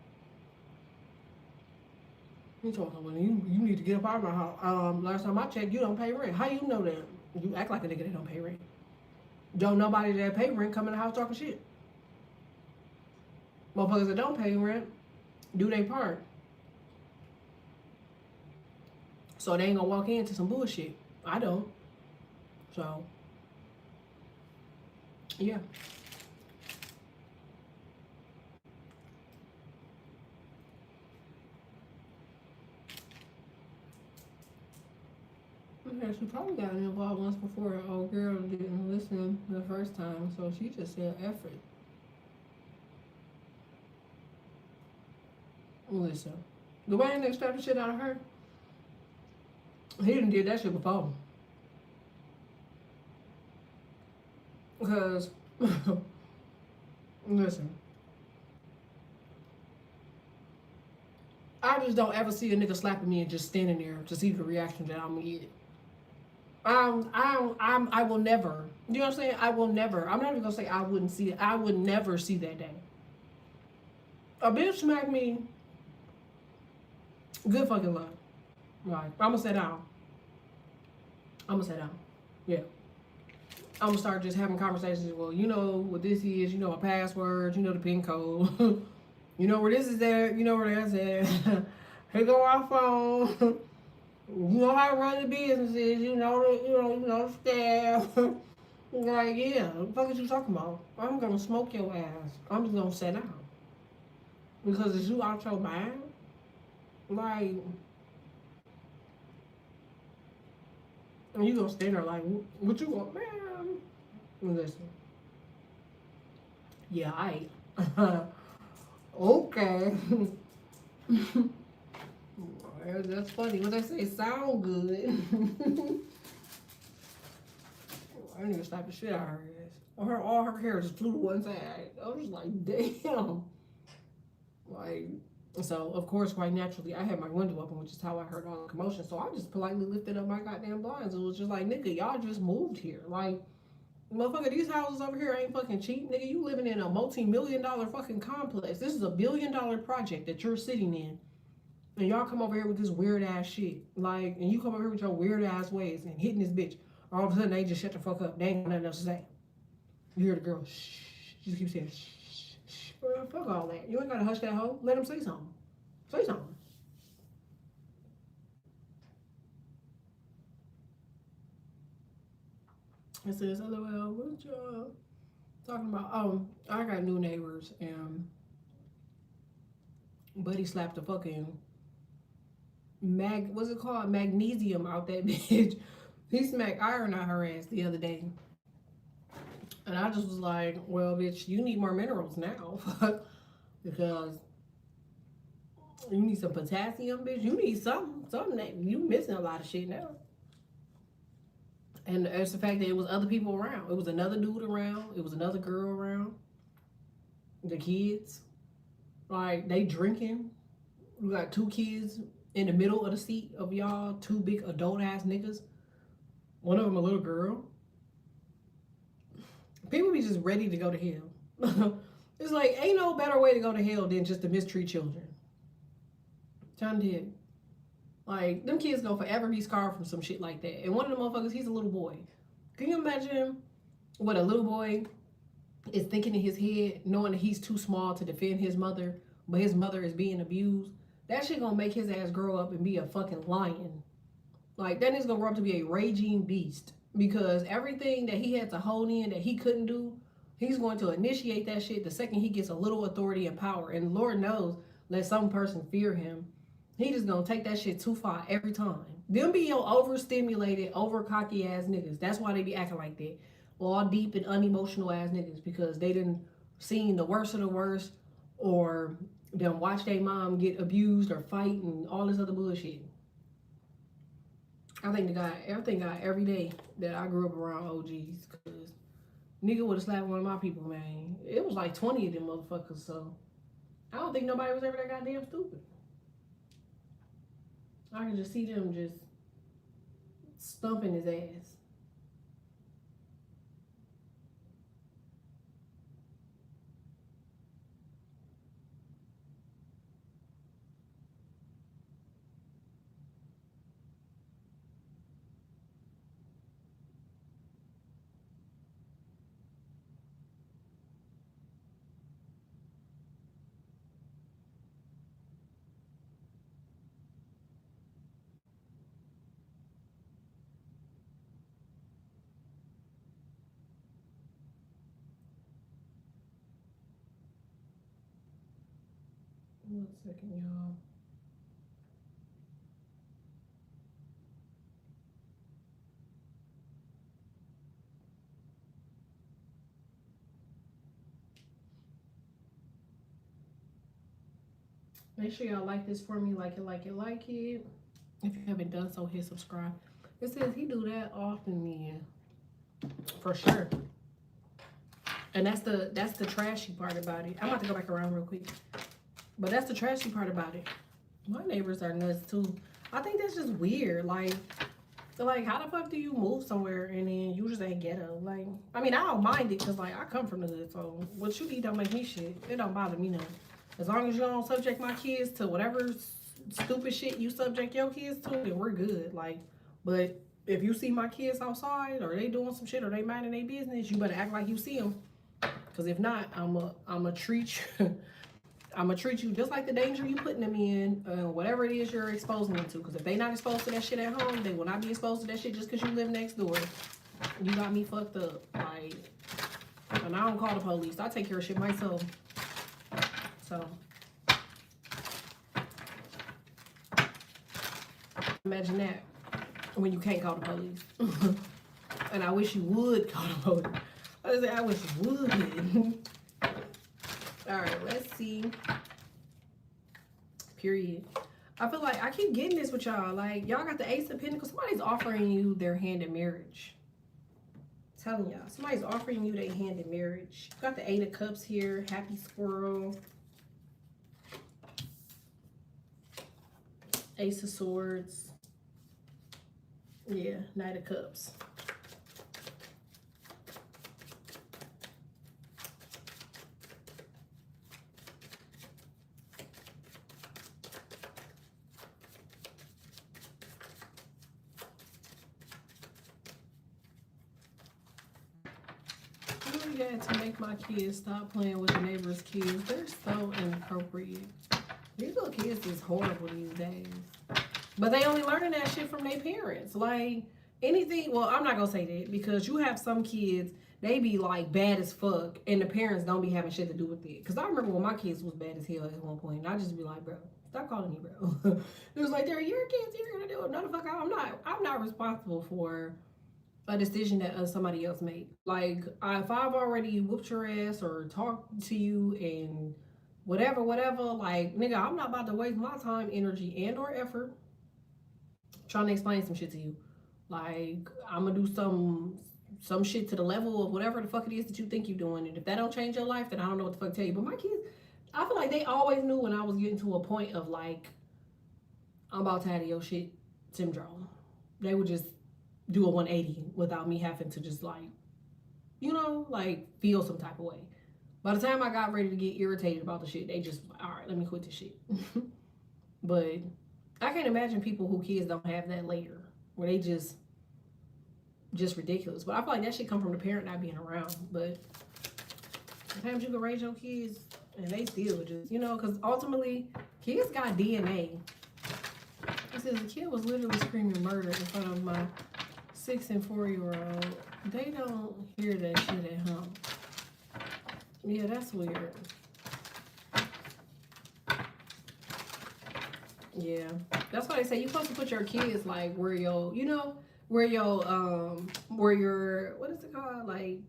Speaker 1: You talking when you need to get up out of my house. Last time I checked, you don't pay rent. How you know that? You act like a nigga that don't pay rent. Don't nobody that pay rent come in the house talking shit. Motherfuckers that don't pay rent do their part. So they ain't gonna walk into some bullshit. I don't. So, yeah. Yeah, she probably got involved once before. Her old girl didn't listen the first time, so she just said effort. Listen, the way they slapped the shit out of her, he didn't did that shit before. Because, listen, I just don't ever see a nigga slapping me and just standing there to see the reaction that I'm gonna get. I will never. You know what I'm saying? I will never. I'm not even gonna say I wouldn't see it. I would never see that day. A bitch smack me. Good fucking luck. Right. I'm gonna sit down. Yeah. I'm gonna start just having conversations. Well, you know what this is. You know my password. You know the PIN code. You know where this is at. You know where that's at. Here go our phone. You know how to run the businesses. You know the staff. Like, yeah, what the fuck is you talking about? I'm gonna smoke your ass. I'm just gonna sit down. Because it's you out your mind. Like, and you gonna stand there like, what you want, man? Listen. Yeah, I. Okay. That's funny. What they say, sound good. I didn't even slap the shit out of her ass. All her hair just flew to one side. I was just like, damn. Like, so of course, quite naturally, I had my window open, which is how I heard all the commotion. So I just politely lifted up my goddamn blinds. It was just like, nigga, y'all just moved here. Like, motherfucker, these houses over here ain't fucking cheap. Nigga, you living in a multi-million-dollar fucking complex. This is a billion-dollar project that you're sitting in. And y'all come over here with this weird ass shit. Like, and you come over here with your weird ass ways and hitting this bitch. All of a sudden, they just shut the fuck up. They ain't got nothing else to say. You hear the girl, shh. She just keeps saying, shh, shh. Well, fuck all that. You ain't gotta hush that hoe. Let him say something. Say something. It says, LOL, what y'all talking about? I got new neighbors and Buddy slapped a fucking what's it called? Magnesium out that bitch. He smacked iron out her ass the other day. And I just was like, well, bitch, you need more minerals now. Because you need some potassium, bitch. You need something that you missing a lot of shit now. And it's the fact that it was other people around. It was another dude around. It was another girl around. The kids, like, they drinking. We got 2 kids in the middle of the seat of y'all, 2 big adult ass niggas. One of them a little girl. People be just ready to go to hell. It's like, ain't no better way to go to hell than just to mistreat children. Trying to like, them kids gonna forever be scarred from some shit like that. And one of the motherfuckers, he's a little boy. Can you imagine what a little boy is thinking in his head, knowing that he's too small to defend his mother, but his mother is being abused? That shit gonna make his ass grow up and be a fucking lion. Like, that nigga's gonna grow up to be a raging beast. Because everything that he had to hold in that he couldn't do, he's going to initiate that shit the second he gets a little authority and power. And Lord knows, let some person fear him. He just gonna take that shit too far every time. Them be your overstimulated, over cocky ass niggas. That's why they be acting like that. All deep and unemotional ass niggas, because they didn't seen the worst of the worst, or them watch their mom get abused or fight and all this other bullshit. I thank God every day that I grew up around OGs, because nigga would have slapped one of my people, man. It was like 20 of them motherfuckers, so I don't think nobody was ever that goddamn stupid. I can just see them just stumping his ass. One second, y'all. Make sure y'all like this for me. Like it, like it, like it. If you haven't done so, hit subscribe. It says he do that often, yeah. For sure. And that's the trashy part about it. I'm about to go back around real quick. But that's the trashy part about it. My neighbors are nuts too. I think that's just weird. Like, how the fuck do you move somewhere and then you just ain't ghetto? Like, I mean, I don't mind it because, like, I come from the hood, so what you eat don't make me shit. It don't bother me none. As long as you don't subject my kids to whatever stupid shit you subject your kids to, then we're good. Like, but if you see my kids outside or they doing some shit or they minding their business, you better act like you see them. Because if not, I'ma treat you. I'm gonna treat you just like the danger you putting them in, whatever it is you're exposing them to. Because if they not exposed to that shit at home, they will not be exposed to that shit just because you live next door. You got me fucked up. Like, and I don't call the police. I take care of shit myself. So, imagine that when you can't call the police. And I wish you would call the police. I wish you would. All right, let's see. Period. I feel like I keep getting this with y'all. Like, y'all got the Ace of Pentacles. Somebody's offering you their hand in marriage. I'm telling y'all, somebody's offering you their hand in marriage. Got the 8 of Cups here. Happy squirrel. Ace of Swords. Yeah, Knight of Cups. To make my kids stop playing with the neighbor's kids. They're so inappropriate. These little kids is horrible these days. But they only learning that shit from their parents. Like, anything, well, I'm not gonna say that because you have some kids, they be like bad as fuck and the parents don't be having shit to do with it. Cause I remember when my kids was bad as hell at one point and I just be like, bro, stop calling me bro. It was like, they're your kids, you're gonna do it. No, the fuck, I'm not responsible for a decision that somebody else made. Like, if I've already whooped your ass or talked to you and whatever, like, nigga, I'm not about to waste my time, energy, and or effort trying to explain some shit to you. Like, I'm gonna do some shit to the level of whatever the fuck it is that you think you're doing. And if that don't change your life, then I don't know what the fuck to tell you. But my kids, I feel like they always knew when I was getting to a point of like, I'm about to have your shit syndrome. They would just do a 180 without me having to just like, like feel some type of way. By the time I got ready to get irritated about the shit, they just, all right, let me quit this shit. But I can't imagine people who kids don't have that later, where they just ridiculous. But I feel like that shit come from the parent not being around. But sometimes you can raise your kids and they still just, because ultimately kids got DNA. It says the kid was literally screaming murder in front of my 6 and 4-year-old. They don't hear that shit at home. Yeah, that's weird. Yeah, that's why they say you're supposed to put your kids like where your, where your, what is it called? Like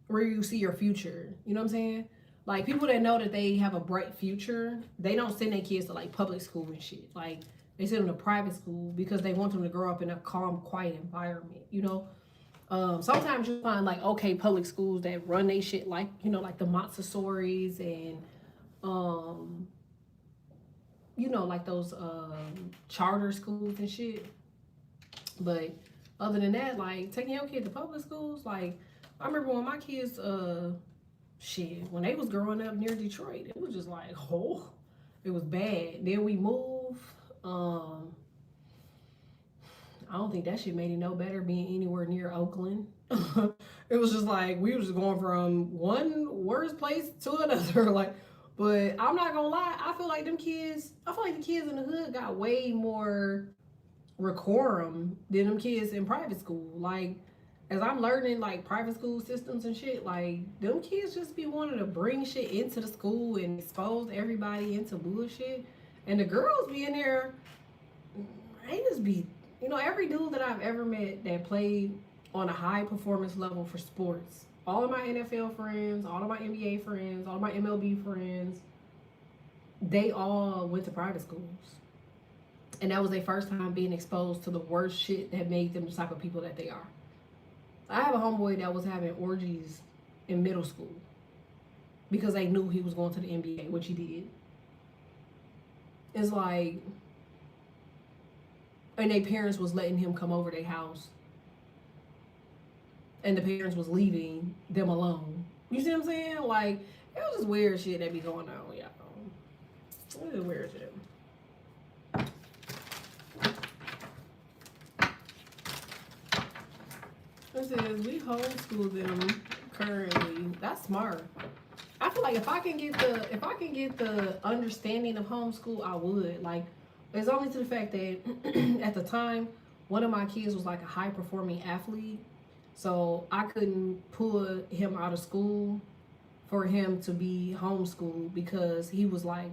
Speaker 1: where you see your future. You know what I'm saying? Like people that know that they have a bright future, they don't send their kids to like public school and shit. Like they send them to private school because they want them to grow up in a calm, quiet environment. Sometimes you find like okay public schools that run they shit like like the Montessori's and like those charter schools and shit. But other than that, like taking your kid to public schools, like I remember when my kids when they was growing up near Detroit, it was just like it was bad. Then we moved. I don't think that shit made it no better being anywhere near Oakland. It was just like we was just going from one worst place to another. Like, but I'm not gonna lie, I feel like the kids in the hood got way more decorum than them kids in private school. Like, as I'm learning like private school systems and shit, like them kids just be wanting to bring shit into the school and expose everybody into bullshit. And the girls be in there, they just be, every dude that I've ever met that played on a high performance level for sports, all of my NFL friends, all of my NBA friends, all of my MLB friends, they all went to private schools. And that was their first time being exposed to the worst shit that made them the type of people that they are. I have a homeboy that was having orgies in middle school because they knew he was going to the NBA, which he did. It's like, and their parents was letting him come over their house. And the parents was leaving them alone. You see what I'm saying? Like, it was just weird shit that be going on, y'all. It was weird shit. It says we homeschool them currently. That's smart. I feel like if I can get the understanding of homeschool, I would. Like, it's only to the fact that at the time, one of my kids was like a high performing athlete, so I couldn't pull him out of school for him to be homeschooled because he was like,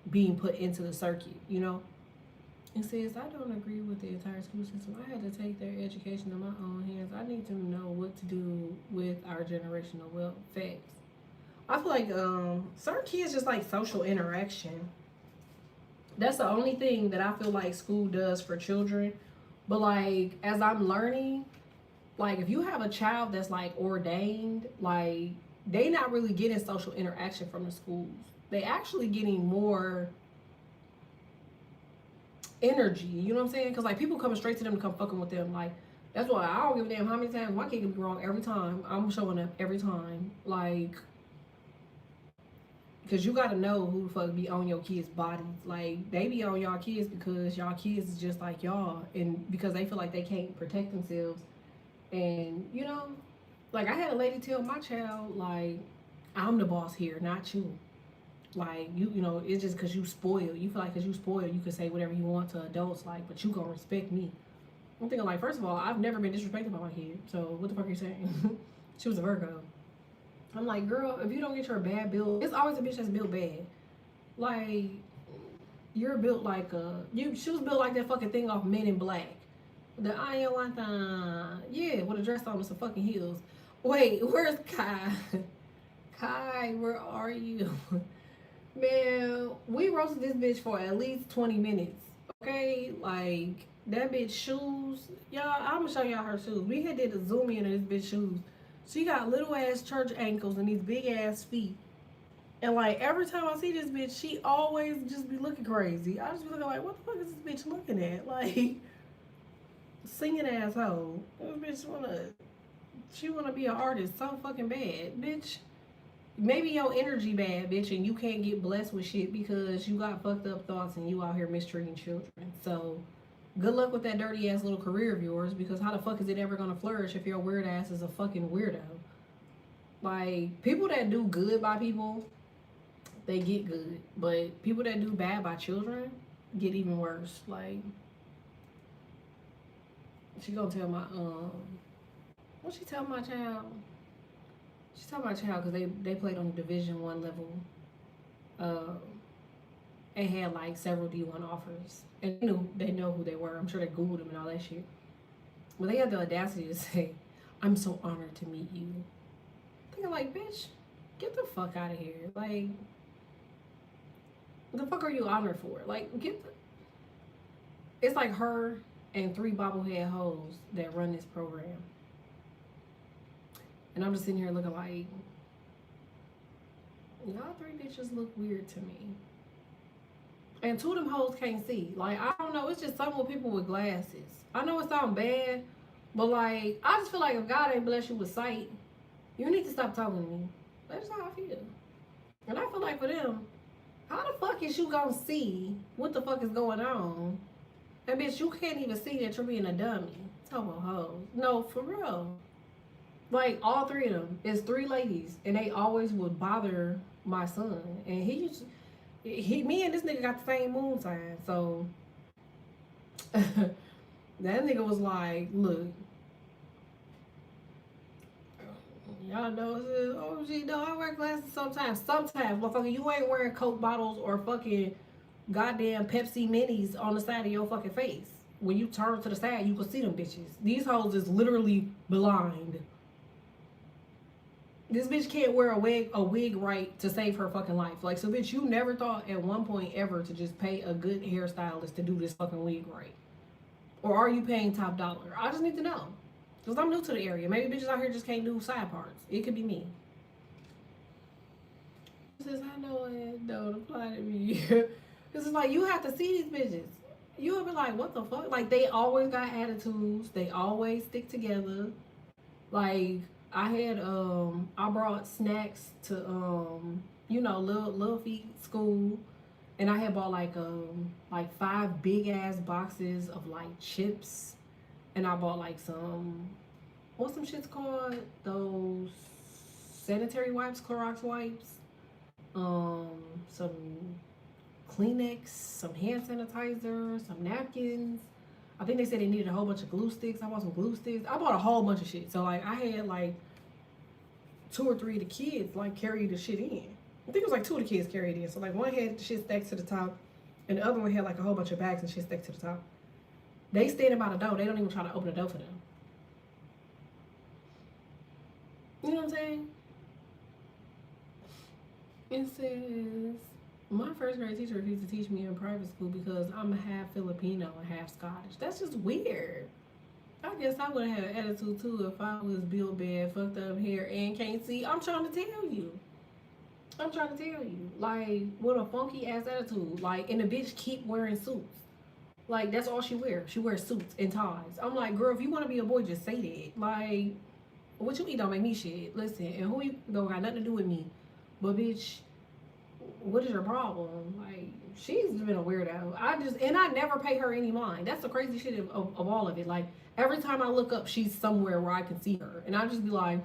Speaker 1: being put into the circuit, It says, I don't agree with the entire school system. I had to take their education in my own hands. I need to know what to do with our generational wealth. Facts. I feel like certain kids just like social interaction. That's the only thing that I feel like school does for children. But like, as I'm learning, like if you have a child that's like ordained, like they not really getting social interaction from the schools. They actually getting more energy, you know what I'm saying? Because like people coming straight to them to come fucking with them. Like, that's why I don't give a damn how many times my kid can be wrong every time. I'm showing up every time. Like, because you got to know who the fuck be on your kids' bodies. Like, they be on y'all kids because y'all kids is just like y'all. And because they feel like they can't protect themselves. And, like I had a lady tell my child, like, I'm the boss here, not you. Like, you know, it's just because you spoil. You feel like because you spoil, you can say whatever you want to adults, like, but you gonna respect me. I'm thinking, like, first of all, I've never been disrespected by my kid. So what the fuck are you saying? She was a Virgo. I'm like, girl, if you don't get your bad build, it's always a bitch that's built bad. Like, you're built like she was built like that fucking thing off Men in Black. The I am like yeah, with a dress on and some fucking heels. Wait, where's Kai? Kai, where are you? Man, we roasted this bitch for at least 20 minutes. Okay? Like, that bitch shoes. Y'all, I'm gonna show y'all her shoes. We had did a zoom in on this bitch shoes. She got little ass church ankles and these big ass feet. And like every time I see this bitch, she always just be looking crazy. I just be looking like, what the fuck is this bitch looking at? Like, singing asshole. This bitch she wanna be an artist so fucking bad, bitch. Maybe your energy bad, bitch, and you can't get blessed with shit because you got fucked up thoughts and you out here mistreating children. So, good luck with that dirty ass little career of yours, because how the fuck is it ever gonna flourish if your weird ass is a fucking weirdo? Like, people that do good by people, they get good. But people that do bad by children get even worse. Like, she gonna tell my, what she tell my child? She told my child because they played on the Division 1 level. They had like several D1 offers, and they know who they were. I'm sure they Googled them and all that shit. Well, they had the audacity to say, "I'm so honored to meet you." Thinking like, bitch, get the fuck out of here. Like, what the fuck are you honored for? Like, it's like her and 3 bobblehead hoes that run this program. And I'm just sitting here looking like, y'all 3 bitches look weird to me. And 2 of them hoes can't see. Like, I don't know. It's just something with people with glasses. I know it sounds bad, but like, I just feel like if God ain't bless you with sight, you need to stop talking to me. That's how I feel. And I feel like for them, how the fuck is you gonna see what the fuck is going on? And bitch, you can't even see that you're being a dummy. Talking about hoes. No, for real. Like, all 3 of them. It's 3 ladies. And they always would bother my son. And me and this nigga got the same moon sign. So, that nigga was like, look. Y'all know, oh, gee, no, I wear glasses sometimes. Sometimes, motherfucker, you ain't wearing Coke bottles or fucking goddamn Pepsi minis on the side of your fucking face. When you turn to the side, you can see them bitches. These hoes is literally blind. This bitch can't wear a wig right to save her fucking life. Like, so bitch, you never thought at one point ever to just pay a good hairstylist to do this fucking wig right? Or are you paying top dollar? I just need to know. Because I'm new to the area. Maybe bitches out here just can't do side parts. It could be me. Says, I know it don't apply to me. Because it's like, you have to see these bitches. You would be like, what the fuck? Like, they always got attitudes. They always stick together. Like, I brought snacks to, you know, little feet school. And I had bought like 5 big ass boxes of like chips. And I bought like what's some shits called? Those sanitary wipes, Clorox wipes. Some Kleenex, some hand sanitizer, some napkins. I think they said they needed a whole bunch of glue sticks. I bought some glue sticks. I bought a whole bunch of shit. So like I had like 2 or 3 of the kids like carry the shit in. I think it was like 2 of the kids carried it in. So like one had the shit stacked to the top, and the other one had like a whole bunch of bags and shit stacked to the top. They standing by the door. They don't even try to open the door for them. You know what I'm saying? It says, my first grade teacher refused to teach me in private school because I'm half Filipino and half Scottish. That's just weird. I guess I would have had an attitude too if I was built bad, fucked up hair, and can't see. I'm trying to tell you. Like, with a funky ass attitude. Like, and the bitch keep wearing suits. Like, that's all she wears. She wears suits and ties. I'm like, girl, if you want to be a boy, just say that. Like, what you eat don't make me shit. Listen, and who you don't got nothing to do with me. But bitch, what is your problem? Like, she's been a weirdo. I never pay her any mind. That's the crazy shit of all of it. Like, every time I look up, she's somewhere where I can see her. And I just be like,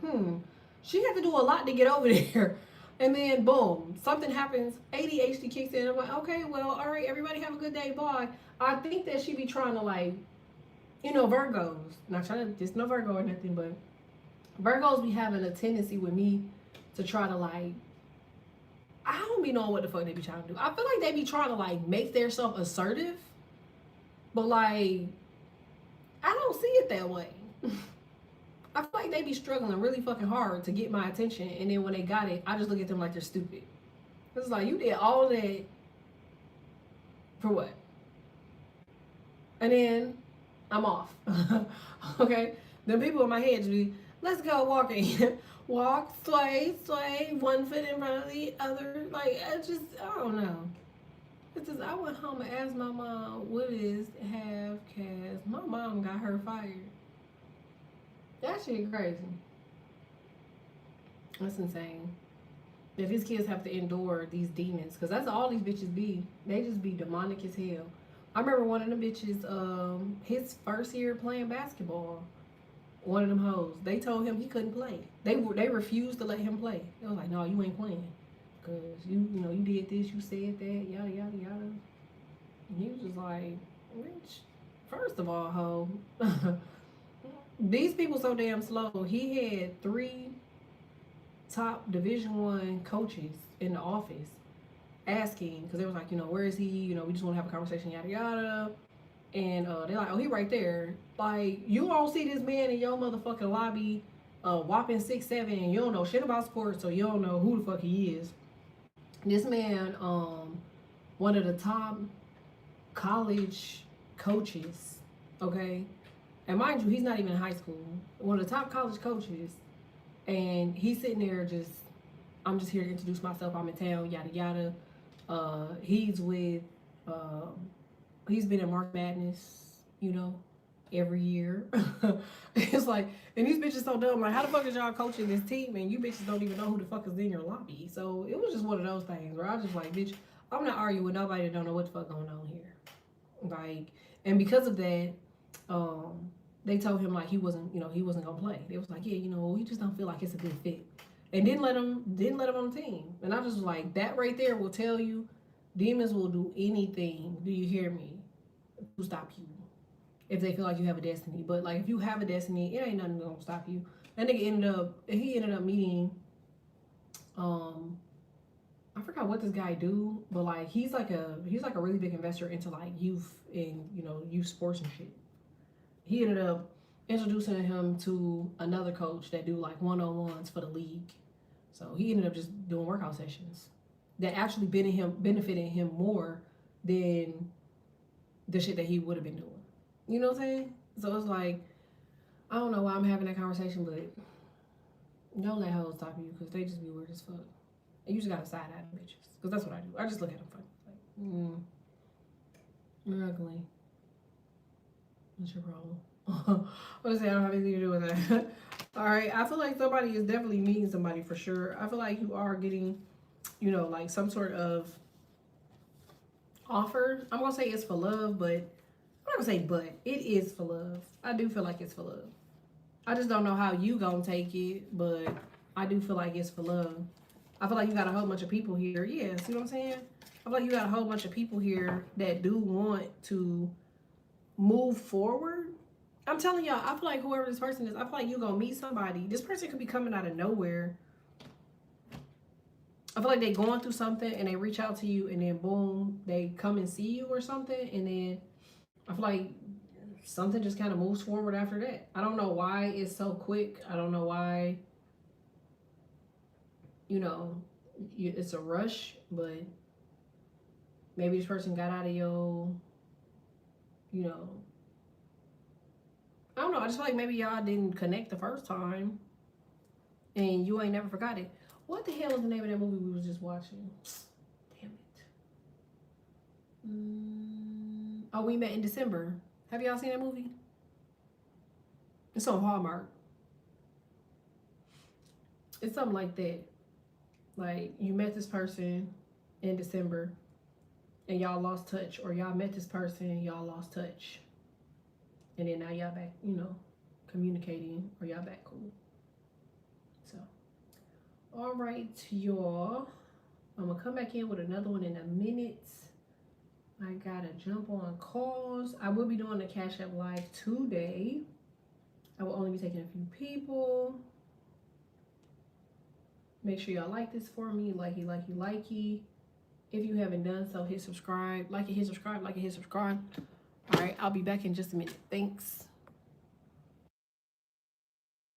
Speaker 1: she had to do a lot to get over there. And then boom, something happens, ADHD kicks in. I'm like, okay, well, all right, everybody have a good day, bye. I think that she be trying to like, Virgos. Not trying to just no Virgo or nothing, but Virgos be having a tendency with me to try to like, I don't be knowing what the fuck they be trying to do. I feel like they be trying to like make themselves assertive, but like I don't see it that way. I feel like they be struggling really fucking hard to get my attention, and then when they got it, I just look at them like they're stupid. It's like, you did all that for what? And then I'm off. Okay? Then people in my head just be, let's go walking. Walk, sway, sway, one foot in front of the other. Like, I don't know. It's just, I went home and asked my mom, what is half caste? My mom got her fired. That shit crazy. That's insane. That these kids have to endure these demons, because that's all these bitches be. They just be demonic as hell. I remember one of them bitches, his first year playing basketball, one of them hoes, they told him he couldn't play. They refused to let him play. They was like, no, you ain't playing. Because you did this, you said that, yada, yada, yada. And he was just like, bitch, first of all, ho, these people so damn slow. He had 3 top Division I coaches in the office asking, because they was like, where is he? We just want to have a conversation, yada yada. And they're like, oh, he right there. Like, you don't see this man in your motherfucking lobby, whopping 6'7", and you don't know shit about sports, so you don't know who the fuck he is. This man, one of the top college coaches, okay? And mind you, he's not even in high school. One of the top college coaches, and he's sitting there just, I'm just here to introduce myself. I'm in town, yada yada. He's with, he's been in March Madness, every year. It's like, and these bitches so dumb. Like, how the fuck is y'all coaching this team and you bitches don't even know who the fuck is in your lobby? So it was just one of those things where I was just like, bitch, I'm not arguing with nobody that don't know what the fuck going on here. Like, and because of that, they told him like he wasn't gonna play. They was like, yeah, we just don't feel like it's a good fit, and didn't let him on the team. And I just was like, that right there will tell you, demons will do anything. Do you hear me? To stop you, if they feel like you have a destiny. But like, if you have a destiny, it ain't nothing gonna stop you. That nigga ended up meeting, I forgot what this guy do, but like he's like a really big investor into like youth and youth sports and shit. He ended up introducing him to another coach that do like one-on-ones for the league. So he ended up just doing workout sessions that actually benefited him more than the shit that he would have been doing. You know what I'm saying? So it's like, I don't know why I'm having that conversation, but don't let hoes talk to you, because they just be weird as fuck. And you just gotta side eye them bitches, because that's what I do. I just look at them funny. Like, you're ugly. What's your problem? What is that? I don't have anything to do with that. All right. I feel like somebody is definitely meeting somebody for sure. I feel like you are getting, like some sort of offer. I'm going to say it's for love, but I'm not going to say but. It is for love. I do feel like it's for love. I just don't know how you going to take it, but I do feel like it's for love. I feel like you got a whole bunch of people here. Yeah, see what I'm saying? I feel like you got a whole bunch of people here that do want to move forward. I'm telling y'all, I feel like whoever this person is, I feel like you're gonna meet somebody. This person could be coming out of nowhere. I feel like they going through something and they reach out to you, and then boom, they come and see you or something, and then I feel like something just kind of moves forward after that. I don't know why it's so quick. I don't know why, it's a rush, but maybe this person got out of your, I don't know. I just feel like maybe y'all didn't connect the first time, and you ain't never forgot it. What the hell is the name of that movie we was just watching? Damn it. Oh, We Met in December. Have y'all seen that movie? It's on Hallmark. It's something like that. Like, you met this person in December, and y'all lost touch, or y'all met this person and y'all lost touch. And then now y'all back, communicating, or y'all back cool. So, All right, y'all. I'm gonna come back in with another one in a minute. I gotta jump on calls. I will be doing the Cash App Live today. I will only be taking a few people. Make sure y'all like this for me. Likey. If you haven't done so, hit subscribe. Like it, hit subscribe. Like it, hit subscribe. All right, I'll be back in just a minute. Thanks.